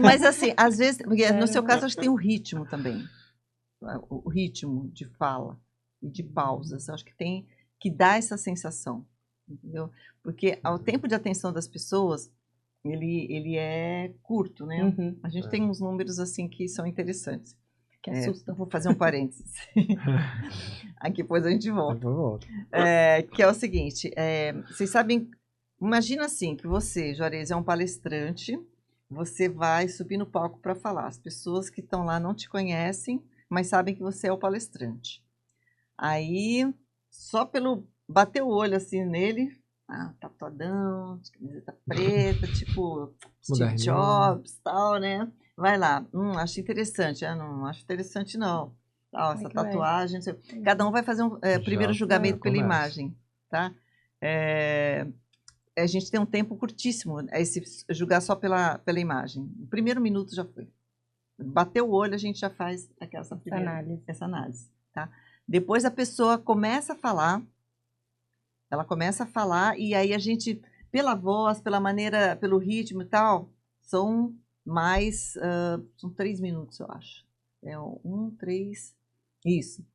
mas assim, às vezes, porque no seu caso acho que tem o ritmo também, o ritmo de fala. e de pausas. Eu acho que tem que dar essa sensação, entendeu? Porque o tempo de atenção das pessoas, ele é curto, né? Uhum. A gente tem uns números, assim, que são interessantes. Que assusta. Vou fazer um parênteses. Aqui depois a gente volta. Depois volta. Que é o seguinte, vocês sabem, imagina assim, que você, Juarez, é um palestrante, você vai subir no palco para falar. As pessoas que estão lá não te conhecem, mas sabem que você é o palestrante. Aí, só pelo bater o olho assim nele, tatuadão, de camiseta preta, tipo Steve Jobs, tal, né? Vai lá, acho interessante. Não acho interessante não. Essa tatuagem, cada um vai fazer um primeiro julgamento pela imagem, tá? A gente tem um tempo curtíssimo, se julgar só pela imagem. O primeiro minuto já foi. Bateu o olho, a gente já faz essa análise, tá? Depois a pessoa começa a falar, e aí a gente, pela voz, pela maneira, pelo ritmo e tal, são 3 minutos, eu acho. 3, isso.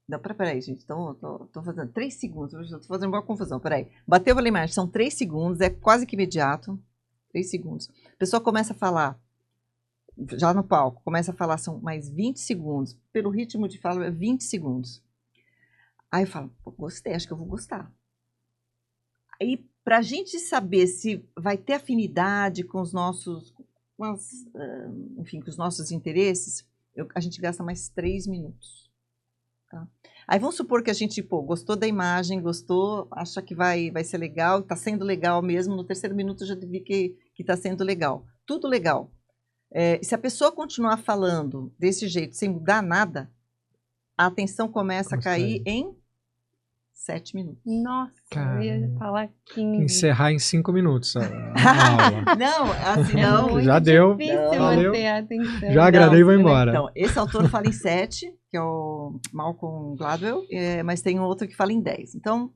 Não, peraí, gente, tô fazendo 3 segundos, estou fazendo uma confusão, peraí. Bateu pela imagem, são 3 segundos, é quase que imediato, 3 segundos. A pessoa começa a falar, já no palco, começa a falar, são mais 20 segundos, pelo ritmo de fala é 20 segundos. Aí eu falo, gostei, acho que eu vou gostar. Aí, para a gente saber se vai ter afinidade com os nossos, enfim, com os nossos interesses, a gente gasta mais 3 minutos. Tá? Aí vamos supor que a gente, gostou da imagem, acha que vai ser legal, está sendo legal mesmo, no 3º minuto eu já vi que está sendo legal. Tudo legal. Se a pessoa continuar falando desse jeito, sem mudar nada, a atenção começa a cair em 7 minutos. Nossa, eu ia falar 15. Encerrar em 5 minutos a aula. Não, assim não. Já deu. Difícil manter a atenção. Já agradei e vou embora. Então, esse autor fala em 7, que é o Malcolm Gladwell, mas tem outro que fala em 10. Então,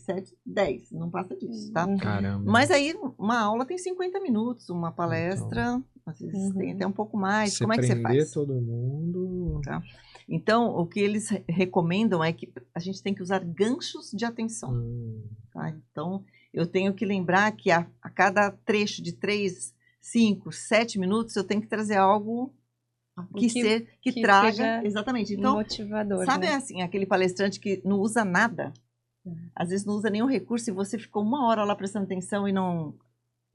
7, 10, não passa disso, tá? Caramba. Mas aí, uma aula tem 50 minutos, uma palestra, às vezes tem até um pouco mais. Como é que você faz? Prender todo mundo. Tá? Então, o que eles recomendam é que a gente tem que usar ganchos de atenção. Tá? Então, eu tenho que lembrar que a cada trecho de 3, 5, 7 minutos, eu tenho que trazer algo que traga... Exatamente. Então, motivador, sabe, né? assim, aquele palestrante que não usa nada? Às vezes não usa nenhum recurso e você ficou 1 hora lá prestando atenção e não...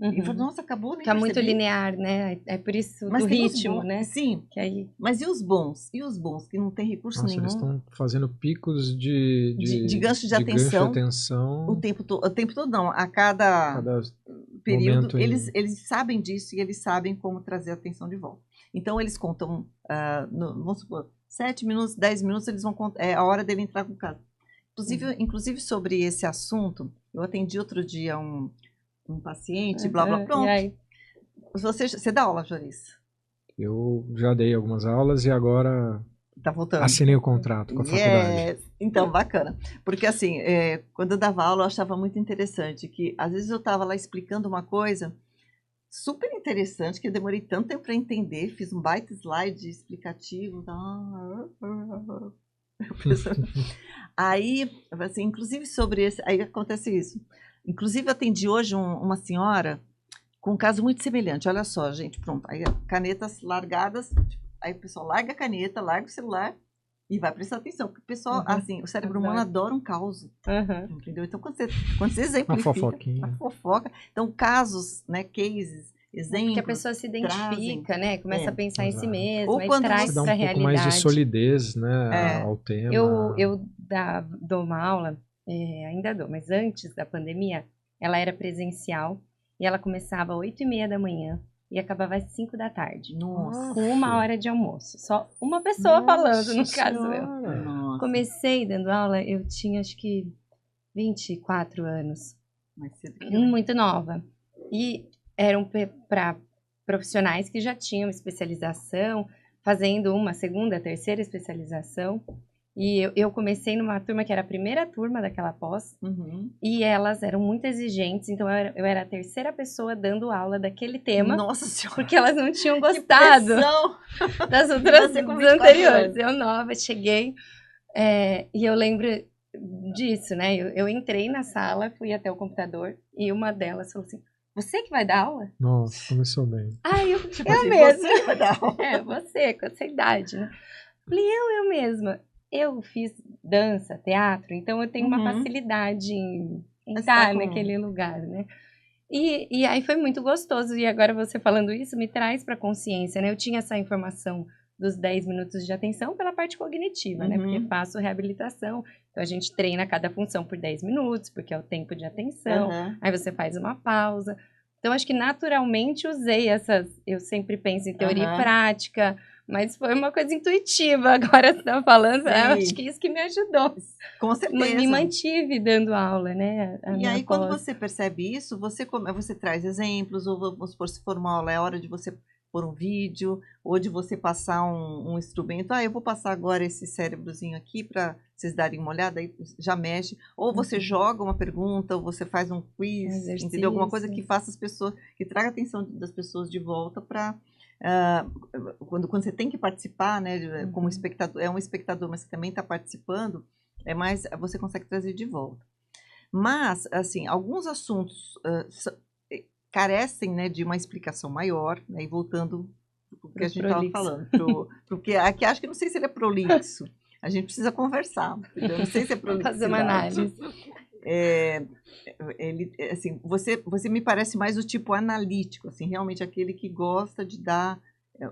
E falou, nossa, acabou, nem Fica muito percebi. linear, né? É por isso Mas do ritmo, bons, né? Sim, que aí... mas e os bons? E os bons, que não tem recurso nenhum? Eles estão fazendo picos de gancho de atenção. O tempo todo não, a cada período, eles sabem disso e eles sabem como trazer a atenção de volta. Então, eles contam, vamos supor, 7 minutos, 10 minutos, eles vão contar, é a hora dele entrar com o caso. Inclusive, sobre esse assunto, eu atendi outro dia um paciente, blá, blá, pronto. Você dá aula, Joris? Eu já dei algumas aulas e agora tá voltando. Assinei o contrato com a faculdade. Então, bacana. Porque assim, quando eu dava aula, eu achava muito interessante que às vezes eu estava lá explicando uma coisa super interessante, que eu demorei tanto tempo para entender, fiz um baita slide explicativo. Aí, assim, inclusive sobre esse, aí acontece isso. Inclusive, eu atendi hoje uma senhora com um caso muito semelhante. Olha só, gente, pronto. Aí, canetas largadas, aí o pessoal larga a caneta, larga o celular e vai prestar atenção. Porque o pessoal, assim, o cérebro humano adora um caos. Entendeu? Então, quando você exemplifica, a fofoca. Então, casos, né, cases, exemplos. Porque a pessoa se identifica, né? Começa a pensar em si mesma, ou e quando traz dá para a um pouco realidade. mais de solidez, né, ao tema. Eu dou uma aula, ainda dou, mas antes da pandemia, ela era presencial e ela começava às 8h30 da manhã e acabava às 5 da tarde. Nossa. Com 1 hora de almoço. Só uma pessoa falando, no caso eu. Nossa. Comecei dando aula, eu tinha acho que 24 anos. Muito nova. E eram para profissionais que já tinham especialização, fazendo uma segunda, terceira especialização. E eu comecei numa turma que era a primeira turma daquela pós, e elas eram muito exigentes, então eu era a terceira pessoa dando aula daquele tema. Nossa Senhora! Porque elas não tinham gostado das outras anteriores. Eu nova, cheguei, e eu lembro disso, né? Eu entrei na sala, fui até o computador, e uma delas falou assim, você que vai dar aula? Nossa, começou bem. Aí eu assim, mesma. Você que vai dar aula. Você, com essa idade, né? Falei, eu mesma. Eu fiz dança, teatro, então eu tenho uma facilidade em estar naquele lugar, né? E aí foi muito gostoso. E agora você falando isso me traz para consciência, né? Eu tinha essa informação dos 10 minutos de atenção pela parte cognitiva, né? Porque faço reabilitação. Então a gente treina cada função por 10 minutos, porque é o tempo de atenção. Aí você faz uma pausa. Então acho que naturalmente usei essas... Eu sempre penso em teoria e prática, mas foi uma coisa intuitiva. Agora você está falando, eu acho que isso que me ajudou. Com certeza. Me mantive dando aula, né? E aí, quando você percebe isso, você traz exemplos, ou vamos supor, se for uma aula, é hora de você pôr um vídeo, ou de você passar um instrumento. Eu vou passar agora esse cérebrozinho aqui para vocês darem uma olhada, aí já mexe. Ou você joga uma pergunta, ou você faz um quiz, entendeu? Alguma coisa que faça as pessoas, que traga a atenção das pessoas de volta para... quando você tem que participar, né, como espectador, é um espectador, mas você também está participando, você consegue trazer de volta. Mas, assim, alguns assuntos carecem, né, de uma explicação maior, né, e voltando para o que a gente estava falando, porque aqui acho que não sei se ele é prolixo, a gente precisa conversar, entendeu? Não sei se é prolixo. Fazer uma análise. Assim, você me parece mais do tipo analítico, assim, realmente aquele que gosta de dar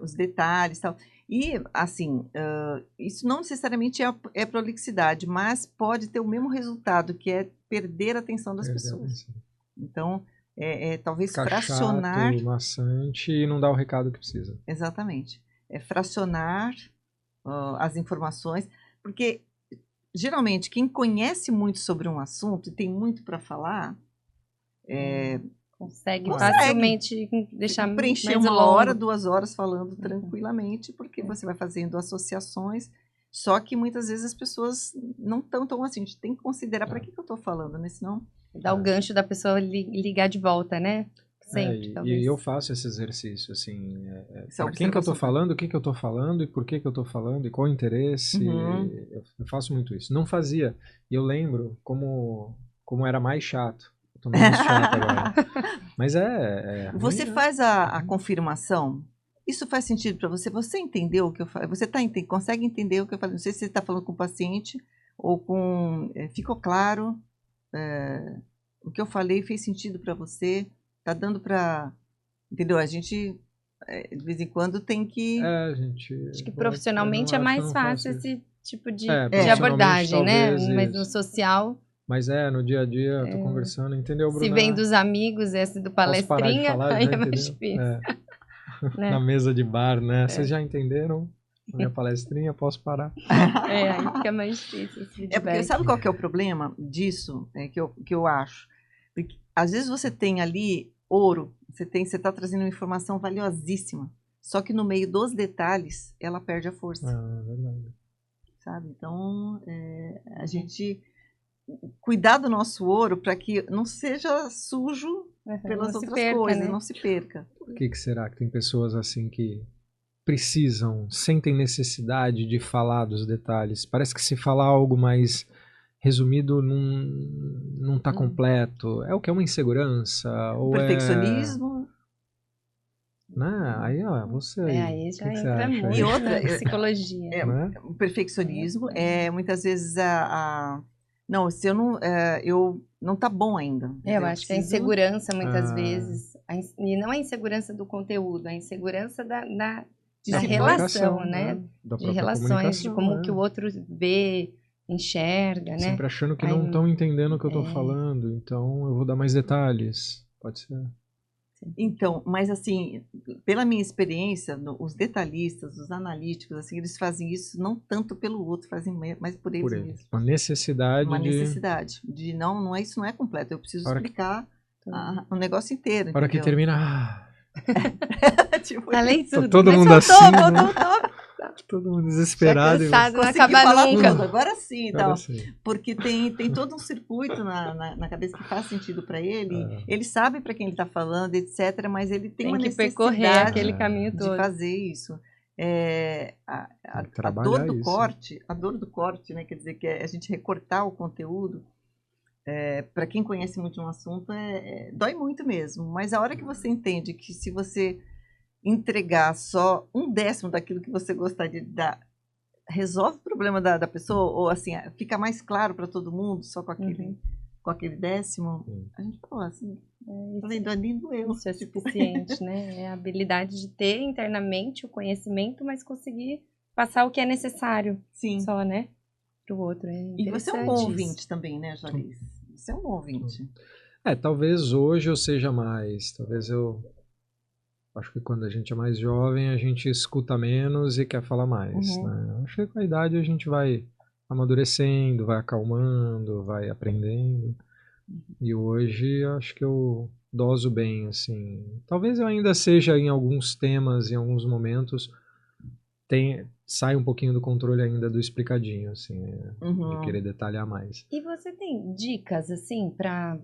os detalhes e tal. E, assim, isso não necessariamente é prolixidade, mas pode ter o mesmo resultado, que é perder a atenção das pessoas. Então, talvez ficar fracionar... chato, maçante e não dar o recado que precisa. Exatamente. Fracionar as informações, porque... Geralmente, quem conhece muito sobre um assunto e tem muito para falar, consegue facilmente deixar preencher mais uma hora, 2 horas falando tranquilamente, porque você vai fazendo associações, só que muitas vezes as pessoas não estão tão assim, a gente tem que considerar para que eu estou falando, né? Senão... Dá o gancho da pessoa ligar de volta, né? Sempre, talvez. E eu faço esse exercício, assim, para quem que eu estou falando, o que que eu estou falando, e por que que eu estou falando, e qual o interesse, eu faço muito isso. Não fazia, e eu lembro como era mais chato, eu tô menos chato agora, mas Você faz a confirmação, isso faz sentido para você? Você entendeu o que eu falei? Você consegue entender o que eu falei? Não sei se você está falando com o paciente, ou com... ficou claro, o que eu falei fez sentido para você? Tá dando para... Entendeu? A gente, de vez em quando, tem que... Acho que profissionalmente é mais fácil esse tipo de abordagem, talvez, né? Mas no social... Mas no dia a dia, eu tô conversando, entendeu, Bruna? Se vem dos amigos, esse do palestrinha, aí é mais difícil. Né? Na mesa de bar, né? Vocês já entenderam? A minha palestrinha, posso parar? Aí fica mais difícil esse feedback. Porque sabe qual que é o problema disso? Que eu acho? Porque, às vezes você tem ali ouro, você está trazendo uma informação valiosíssima, só que no meio dos detalhes, ela perde a força. É verdade. Sabe? Então, a gente cuidar do nosso ouro para que não seja sujo pelas outras coisas, né? Não se perca. Por que será que tem pessoas assim que sentem necessidade de falar dos detalhes? Parece que se falar algo mais resumido não está completo. É o que é uma insegurança? Ou perfeccionismo? Aí, você aí já entra muito e outra, psicologia. O perfeccionismo muitas vezes não, se eu não tá bom ainda. Eu acho que a insegurança muitas vezes, e não a insegurança do conteúdo, a insegurança da relação, né? De relações, de como que o outro vê, enxerga, né? Sempre achando que não estão entendendo o que eu estou falando, então eu vou dar mais detalhes. Pode ser. Então, mas assim, pela minha experiência, os detalhistas, os analíticos, assim, eles fazem isso não tanto pelo outro, fazem mais por eles mesmos. Uma necessidade. De não é, isso não é completo. Eu preciso explicar o negócio inteiro. A hora que termina. Tipo, falei tudo. Todo mundo assim. Voltou. Todo mundo desesperado. Cansado, não acaba nunca. Agora sim, então. Agora sim. Porque tem todo um circuito na cabeça que faz sentido para ele. Ele sabe para quem ele está falando, etc. Mas ele tem uma necessidade percorrer aquele caminho todo. de fazer isso. A dor do corte, né? Quer dizer, que é a gente recortar o conteúdo. Para quem conhece muito um assunto, dói muito mesmo. Mas a hora que você entende que se você entregar só 1/10 daquilo que você gostaria de dar, resolve o problema da pessoa, ou assim, fica mais claro para todo mundo, só com aquele décimo, a gente fala assim, nem doeu. Isso é suficiente, né? É a habilidade de ter internamente o conhecimento, mas conseguir passar o que é necessário. Sim. Só, né? Para o outro. E você é um bom ouvinte também, né, Jalice? Você é um bom ouvinte. Talvez hoje eu seja mais, talvez eu acho que quando a gente é mais jovem a gente escuta menos e quer falar mais, né? Acho que com a idade a gente vai amadurecendo, vai acalmando, vai aprendendo. E hoje acho que eu doso bem, assim. Talvez eu ainda seja em alguns temas, em alguns momentos, sai um pouquinho do controle ainda do explicadinho, assim, de querer detalhar mais. E você tem dicas, assim, para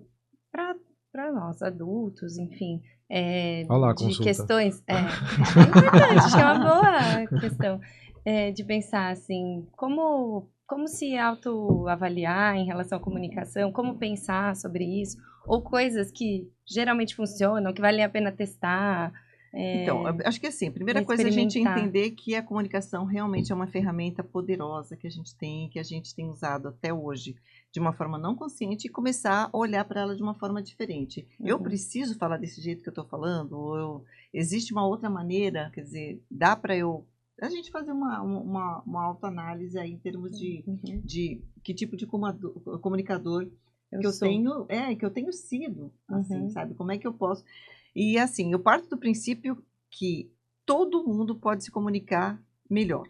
nós adultos, enfim, Olha lá, de consulta. questões... É importante, acho que é uma boa questão de pensar, assim, como se autoavaliar em relação à comunicação, como pensar sobre isso, ou coisas que geralmente funcionam, que valem a pena testar. Então, acho que assim, a primeira coisa é a gente entender que a comunicação realmente é uma ferramenta poderosa que a gente tem usado até hoje de uma forma não consciente e começar a olhar para ela de uma forma diferente. Eu preciso falar desse jeito que eu estou falando? Ou existe uma outra maneira? Quer dizer, dá para a gente fazer uma autoanálise aí em termos de que tipo de comunicador que eu tenho sido, assim, sabe? Como é que eu posso... E assim, eu parto do princípio que todo mundo pode se comunicar melhor.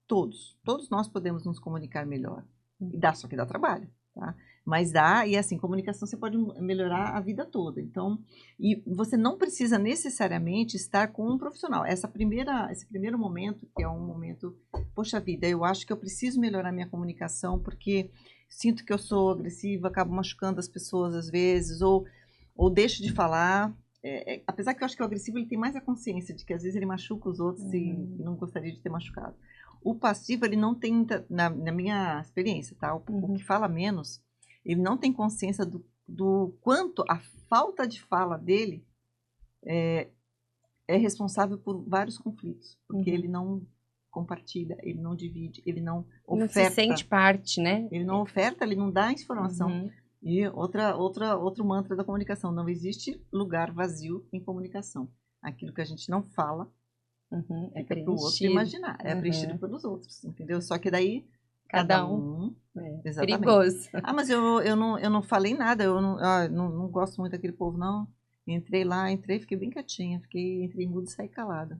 Todos nós podemos nos comunicar melhor. E só que dá trabalho, tá? Mas dá, e assim, comunicação você pode melhorar a vida toda. Então, e você não precisa necessariamente estar com um profissional. Esse primeiro momento, que é um momento, poxa vida, eu acho que eu preciso melhorar minha comunicação, porque sinto que eu sou agressiva, acabo machucando as pessoas às vezes, ou deixo de falar. Apesar que eu acho que o agressivo ele tem mais a consciência de que às vezes ele machuca os outros e não gostaria de ter machucado. O passivo, ele não tem, na minha experiência, tá? O que fala menos, ele não tem consciência do quanto a falta de fala dele é responsável por vários conflitos. Porque ele não compartilha, ele não divide, ele não oferta. Não se sente parte, né? Ele não oferta, ele não dá informação. E outro mantra da comunicação, não existe lugar vazio em comunicação. Aquilo que a gente não fala, fica para o outro imaginar, é preenchido pelos outros, entendeu? Só que daí, cada um exatamente. Perigoso. Mas eu não falei nada, eu não gosto muito daquele povo, não. Entrei, fiquei bem quietinha, entrei mudo e saí calada.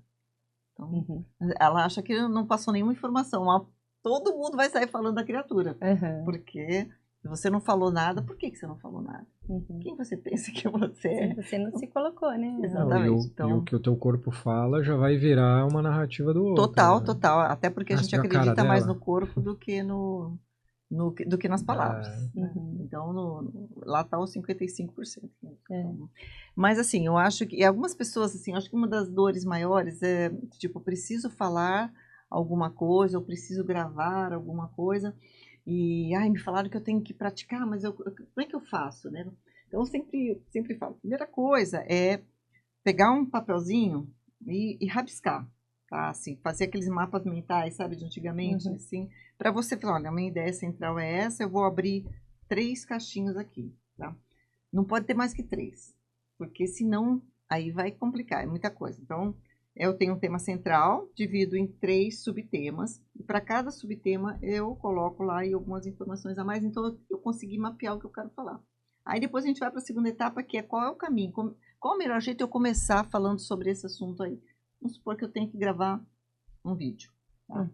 Então, ela acha que não passou nenhuma informação, mas todo mundo vai sair falando da criatura, porque... Se você não falou nada, por que você não falou nada? Quem você pensa que você é? Você não se colocou, né? Exatamente. E o que o teu corpo fala já vai virar uma narrativa do outro. Total. Até porque a gente acredita mais no corpo do que do que nas palavras. Então, lá está os 55%. Então, mas assim, eu acho que... E algumas pessoas, assim, acho que uma das dores maiores é, tipo, preciso falar alguma coisa, ou preciso gravar alguma coisa... E, me falaram que eu tenho que praticar, mas como é que eu faço, né? Então, eu sempre falo, a primeira coisa é pegar um papelzinho e rabiscar, tá? Assim, fazer aqueles mapas mentais, sabe, de antigamente, assim, para você falar, olha, a minha ideia central é essa, eu vou abrir 3 caixinhas aqui, tá? Não pode ter mais que 3, porque senão aí vai complicar, é muita coisa. Então, eu tenho um tema central, divido em 3 subtemas, e para cada subtema eu coloco lá algumas informações a mais, então eu consegui mapear o que eu quero falar. Aí depois a gente vai para a segunda etapa, que é qual é o caminho, qual o melhor jeito de eu começar falando sobre esse assunto aí. Vamos supor que eu tenho que gravar um vídeo, tá?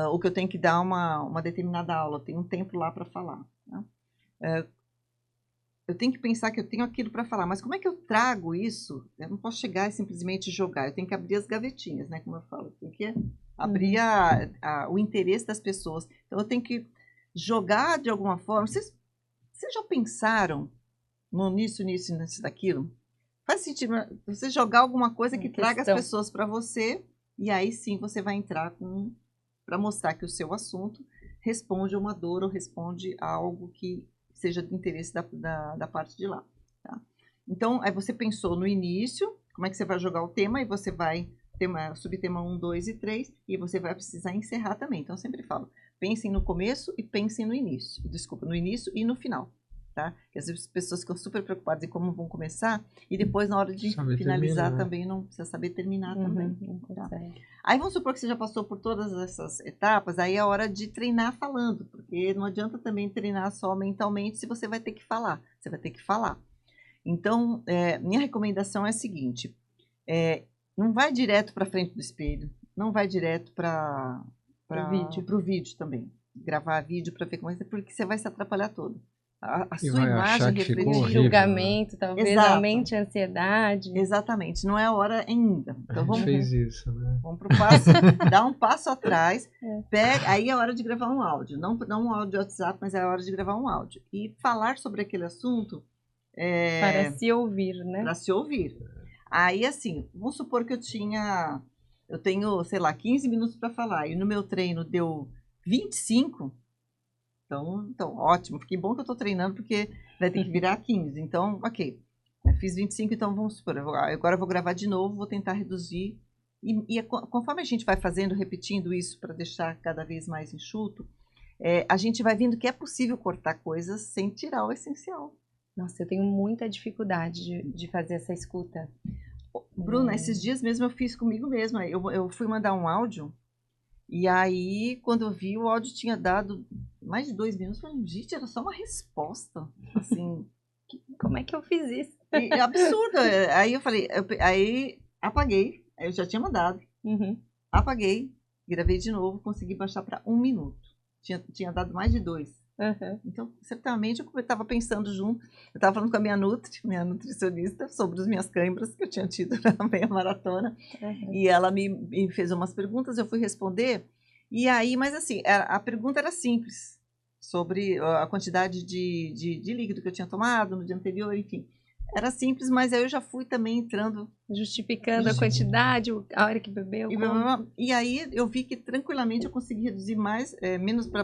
Ou que eu tenho que dar uma determinada aula, eu tenho um tempo lá para falar, tá? Eu tenho que pensar que eu tenho aquilo para falar, mas como é que eu trago isso? Eu não posso chegar e simplesmente jogar, eu tenho que abrir as gavetinhas, né, como eu falo, eu tenho que abrir o interesse das pessoas. Então, eu tenho que jogar de alguma forma. Vocês já pensaram nisso, daquilo? Faz sentido você jogar alguma coisa que traga as pessoas para você, e aí sim você vai entrar para mostrar que o seu assunto responde a uma dor ou responde a algo que seja de interesse da parte de lá. Tá? Então, aí você pensou no início, como é que você vai jogar o tema, e você vai ter subtema 1, 2 e 3, e você vai precisar encerrar também. Então, eu sempre falo, pensem no começo e pensem no início. Desculpa, no início e no final. Tá? Porque às vezes as pessoas ficam super preocupadas em como vão começar, e depois, na hora de finalizar também, não precisa saber terminar também. Tá? Aí vamos supor que você já passou por todas essas etapas, aí é hora de treinar falando, porque não adianta também treinar só mentalmente se você vai ter que falar. Você vai ter que falar. Então, minha recomendação é a seguinte, não vai direto para frente do espelho, não vai direto para o vídeo também. Gravar vídeo para ver como é, porque você vai se atrapalhar todo. A sua imagem refletir julgamento, talvez aumente a ansiedade. Exatamente, não é a hora ainda. Então vamos fez isso, né? Vamos pro passo, dá um passo atrás, aí é hora de gravar um áudio, não um áudio de WhatsApp, mas é a hora de gravar um áudio e falar sobre aquele assunto para se ouvir, né? Para se ouvir. Aí assim, vamos supor que eu tenho, sei lá, 15 minutos para falar e no meu treino deu 25. Então, ótimo. Que bom que eu estou treinando, porque vai ter que virar 15. Então, ok. Eu fiz 25, então vamos supor. Agora eu vou gravar de novo, vou tentar reduzir. E conforme a gente vai fazendo, repetindo isso para deixar cada vez mais enxuto, a gente vai vendo que é possível cortar coisas sem tirar o essencial. Nossa, eu tenho muita dificuldade de fazer essa escuta. Bruna, esses dias mesmo eu fiz comigo mesma. Eu fui mandar um áudio. E aí, quando eu vi, o áudio tinha dado mais de 2 minutos. Eu falei, gente, era só uma resposta. Assim, como é que eu fiz isso? É absurdo. Aí eu falei, aí apaguei. Aí eu já tinha mandado. Apaguei, gravei de novo, consegui baixar para 1 minuto. Tinha dado mais de 2. Então, certamente, eu estava pensando junto. Eu estava falando com a minha nutricionista, sobre as minhas câimbras que eu tinha tido na meia maratona. E ela me fez umas perguntas, eu fui responder. E aí, mas assim, a pergunta era simples, sobre a quantidade de líquido que eu tinha tomado no dia anterior, enfim. Era simples, mas aí eu já fui também entrando... Justificando a quantidade, a hora que bebeu. E aí eu vi que tranquilamente eu consegui reduzir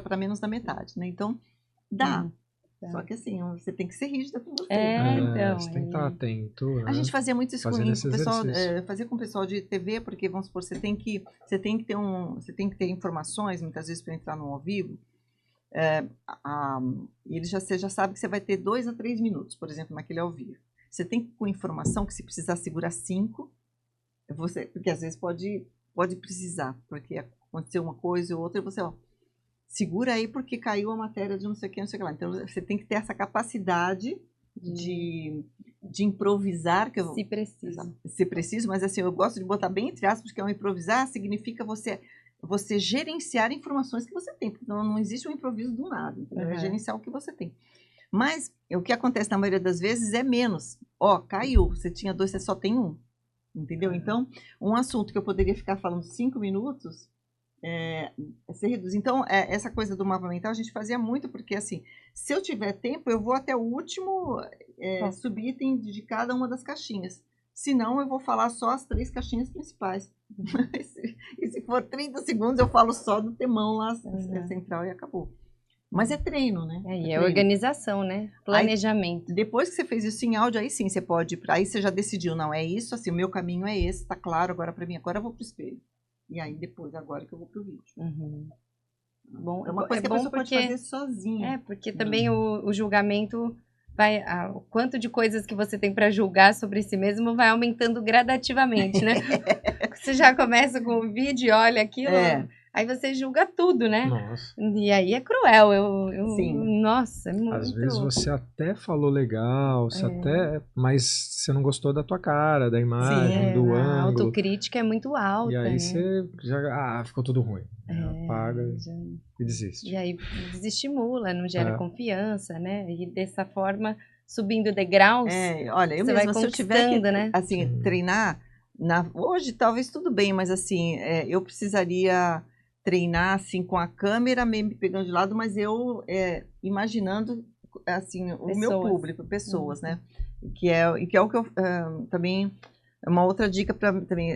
para menos da metade, né? Então, dá. Só que assim, você tem que ser rígida com você. Então. Você tem que estar atento. Né? A gente fazia muito isso com o pessoal, fazia com o pessoal de TV, porque, vamos supor, você tem que ter informações, muitas vezes, para entrar no ao vivo. Você já sabe que você vai ter 2 a 3 minutos, por exemplo, naquele ao vivo. Você tem que, com informação, que se precisar segurar 5, porque às vezes pode precisar, porque aconteceu uma coisa ou outra, e você, segura aí porque caiu a matéria de não sei o que, não sei o que lá. Então, você tem que ter essa capacidade de improvisar. Se preciso, mas assim, eu gosto de botar bem entre aspas, porque improvisar significa você gerenciar informações que você tem, porque não existe um improviso do nada, é gerenciar o que você tem. Mas o que acontece na maioria das vezes é menos. Caiu, você tinha 2, você só tem 1. Entendeu? Então, um assunto que eu poderia ficar falando 5 minutos, você reduz. Então, essa coisa do mapa mental a gente fazia muito, porque assim, se eu tiver tempo, eu vou até o último subitem de cada uma das caixinhas. Se não, eu vou falar só as 3 caixinhas principais. E se for 30 segundos, eu falo só do temão lá, central, e acabou. Mas é treino, né? É organização, né? Planejamento. Aí, depois que você fez isso em áudio, aí sim você pode... Aí você já decidiu, não, é isso, assim, o meu caminho é esse, tá claro agora pra mim, agora eu vou pro espelho. E aí depois, agora que eu vou pro vídeo. Bom, é uma coisa que a pessoa pode fazer sozinha. Porque também o julgamento o quanto de coisas que você tem para julgar sobre si mesmo vai aumentando gradativamente, né? Você já começa com o vídeo e olha aquilo... Aí você julga tudo, né? Nossa. E aí é cruel. Sim. Nossa, é muito... Às vezes você até falou legal, mas você não gostou da tua cara, da imagem, do ângulo. A autocrítica é muito alta. E aí né? você já... ficou tudo ruim. Apaga e desiste. E aí desestimula, não gera confiança, né? E dessa forma, subindo degraus, olha, eu mesma, se eu tiver que, né? assim, treinar... Hoje talvez tudo bem, mas assim, eu precisaria treinar assim com a câmera meio me pegando de lado, mas eu imaginando assim o meu público, pessoas, né? Que é o que eu também é uma outra dica para também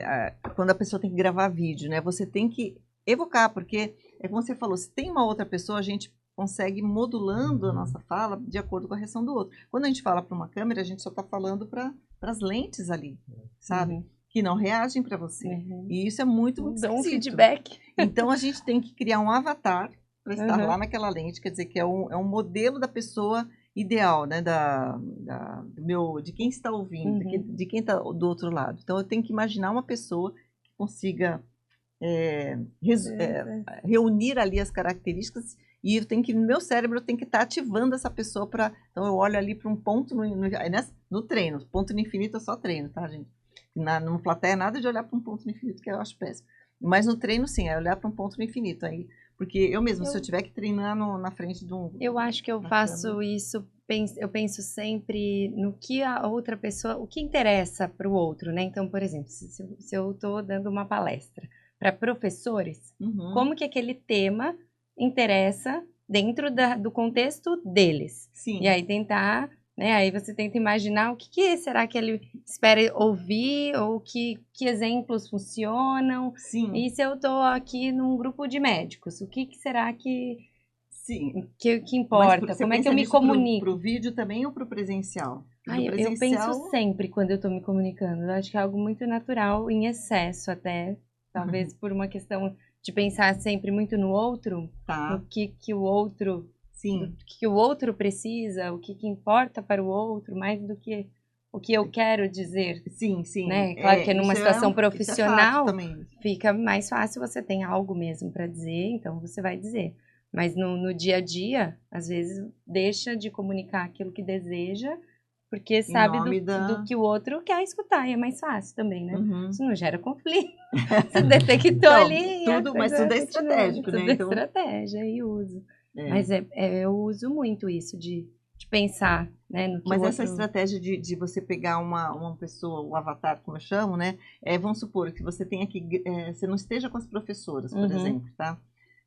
quando a pessoa tem que gravar vídeo, né? Você tem que evocar, porque como você falou, se tem uma outra pessoa, a gente consegue modulando a nossa fala de acordo com a reação do outro. Quando a gente fala para uma câmera, a gente só está falando para as lentes ali, sabe? Que não reagem para você. E isso é muito dá um feedback. Então a gente tem que criar um avatar para estar lá naquela lente, quer dizer que é um modelo da pessoa ideal, né, de quem está ouvindo, de quem está do outro lado. Então eu tenho que imaginar uma pessoa que consiga reunir ali as características e no meu cérebro tem que estar ativando essa pessoa para. Então eu olho ali para um ponto no treino. Ponto no infinito é só treino, tá, gente? Numa plateia nada de olhar para um ponto no infinito, que eu acho péssimo. Mas no treino sim, é olhar para um ponto no infinito aí. Porque eu mesmo, se eu tiver que treinar na frente de um... Eu acho que eu faço isso, eu penso sempre no que a outra pessoa, o que interessa para o outro, né? Então, por exemplo, se eu estou dando uma palestra para professores, como que aquele tema interessa dentro do contexto deles? Sim. E aí tentar... Né? Aí você tenta imaginar o que será que ele espera ouvir, ou que exemplos funcionam. Sim. E se eu estou aqui num grupo de médicos, o que será que importa? Como é que eu me comunico? Para o vídeo também ou para o presencial? Eu penso sempre quando eu estou me comunicando. Eu acho que é algo muito natural, em excesso até. Talvez por uma questão de pensar sempre muito no outro. Tá. No que o outro... Sim. O que o outro precisa, o que importa para o outro, mais do que o que eu quero dizer. Sim, sim. Né? Claro que numa situação profissional fica mais fácil, você tem algo mesmo para dizer, então você vai dizer. Mas no dia a dia, às vezes, deixa de comunicar aquilo que deseja, porque sabe do que o outro quer escutar, e é mais fácil também, né? Isso não gera conflito. Você detectou então, ali. Mas tudo é estratégico, né? Tudo é estratégia e uso. Mas eu uso muito isso de pensar, né? No que essa estratégia de você pegar uma pessoa, o avatar, como eu chamo, né? Vamos supor que você tenha que... você não esteja com as professoras, por exemplo, tá?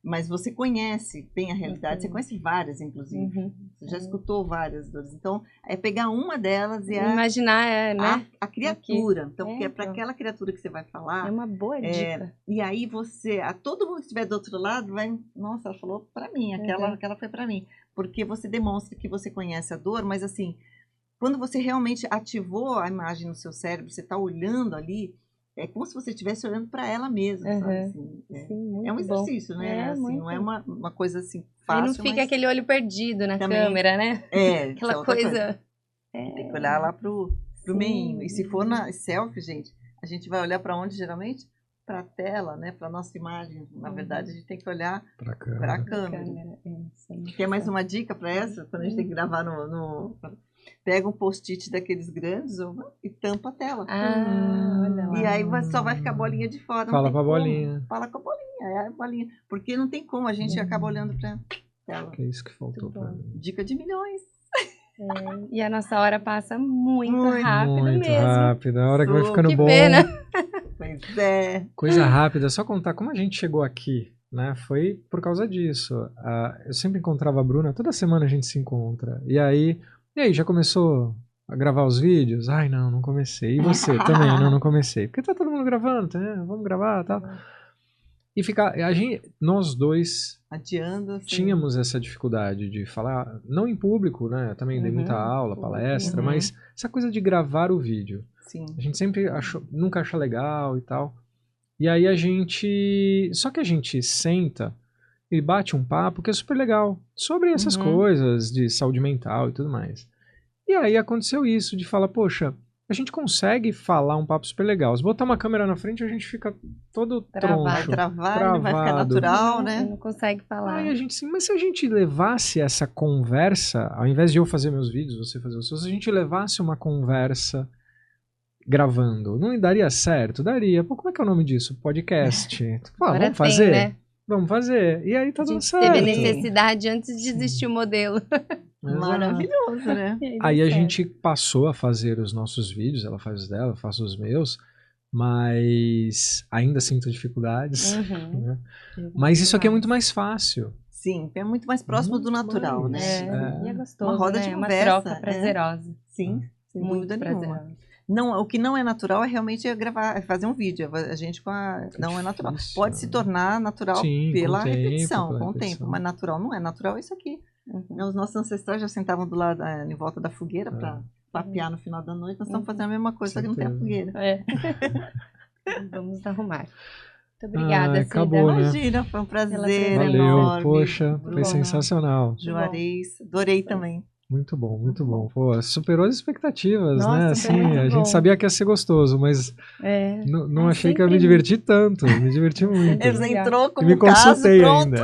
Mas você conhece bem a realidade, você conhece várias, inclusive. Você já escutou várias dores. Então, pegar uma delas e imaginar, né? A criatura. Então, porque é para aquela criatura que você vai falar. É uma boa dica. E aí todo mundo que estiver do outro lado vai, nossa, ela falou para mim, aquela foi para mim. Porque você demonstra que você conhece a dor, mas assim, quando você realmente ativou a imagem no seu cérebro, você está olhando ali, é como se você estivesse olhando para ela mesma, sabe? Assim, Sim, um exercício, né? Assim, não é uma coisa assim fácil. E não fica aquele olho perdido na câmera, né? Aquela coisa. Tem que olhar lá pro meinho. E se for na selfie, gente, a gente vai olhar para onde geralmente? Para a tela, né? Para nossa imagem. Na verdade, a gente tem que olhar para a câmera. Quer mais uma dica para essa? Quando a gente tem que gravar pega um post-it daqueles grandes e tampa a tela. Olha lá. E aí só vai ficar a bolinha de fora. Fala com a bolinha. Fala com a bolinha, a bolinha. Porque não tem como, a gente acaba olhando para tela. Que é isso que faltou para mim. Dica de milhões. E a nossa hora passa muito rápido muito mesmo. Muito rápido, a hora que vai ficando bom. Pena. Pois é. Coisa rápida, só contar como a gente chegou aqui, né? Foi por causa disso. Eu sempre encontrava a Bruna, toda semana a gente se encontra. E aí, já começou a gravar os vídeos? Ai, não comecei. E você também? Não comecei. Porque tá todo mundo gravando, né? Vamos gravar e tal. E nós dois adiando, assim. Tínhamos essa dificuldade de falar, não em público, né? Também dei muita aula, palestra, mas essa coisa de gravar o vídeo. Sim. A gente sempre nunca acha legal e tal. E aí só que a gente senta e bate um papo que é super legal sobre essas coisas de saúde mental e tudo mais. E aí aconteceu isso de falar, poxa, a gente consegue falar um papo super legal. Se botar uma câmera na frente, a gente fica todo troncho. Vai travar, vai ficar natural, né? Não consegue falar. Aí a gente assim, mas se a gente levasse essa conversa, ao invés de eu fazer meus vídeos, você fazer os seus, se a gente levasse uma conversa gravando, não daria certo? Daria. Pô, como é que é o nome disso? Podcast. Vamos fazer? Né? Vamos fazer. E aí tá dando certo. Teve necessidade antes de existir o modelo. Maravilhoso, né? Aí a gente passou a fazer os nossos vídeos, ela faz os dela, eu faço os meus, mas ainda sinto dificuldades. Né? Mas isso aqui é muito mais fácil. Sim, é muito mais próximo do natural, né? E é gostoso, uma roda de né? conversa. Uma troca prazerosa. Sim, sem muito dúvida nenhuma. prazerosa. Não, o que não é natural é realmente fazer um vídeo. A gente não é natural. Pode se tornar natural pela repetição, com o tempo. Mas natural não é. Natural é isso aqui. Os nossos ancestrais já sentavam do lado, em volta da fogueira para papear no final da noite. Nós estamos fazendo a mesma coisa, só que não tem a fogueira. Vamos arrumar. Muito obrigada, Cida. Acabou, né? Imagina, foi um prazer Valeu, enorme. poxa, foi sensacional. Juarez, adorei também. Muito bom, muito bom. Pô, superou as expectativas, nossa, né? Assim, a gente sabia que ia ser gostoso, mas não achei que eu ia me divertir tanto. Me diverti muito. Eles entrou como me caso, consultei pronto. ainda.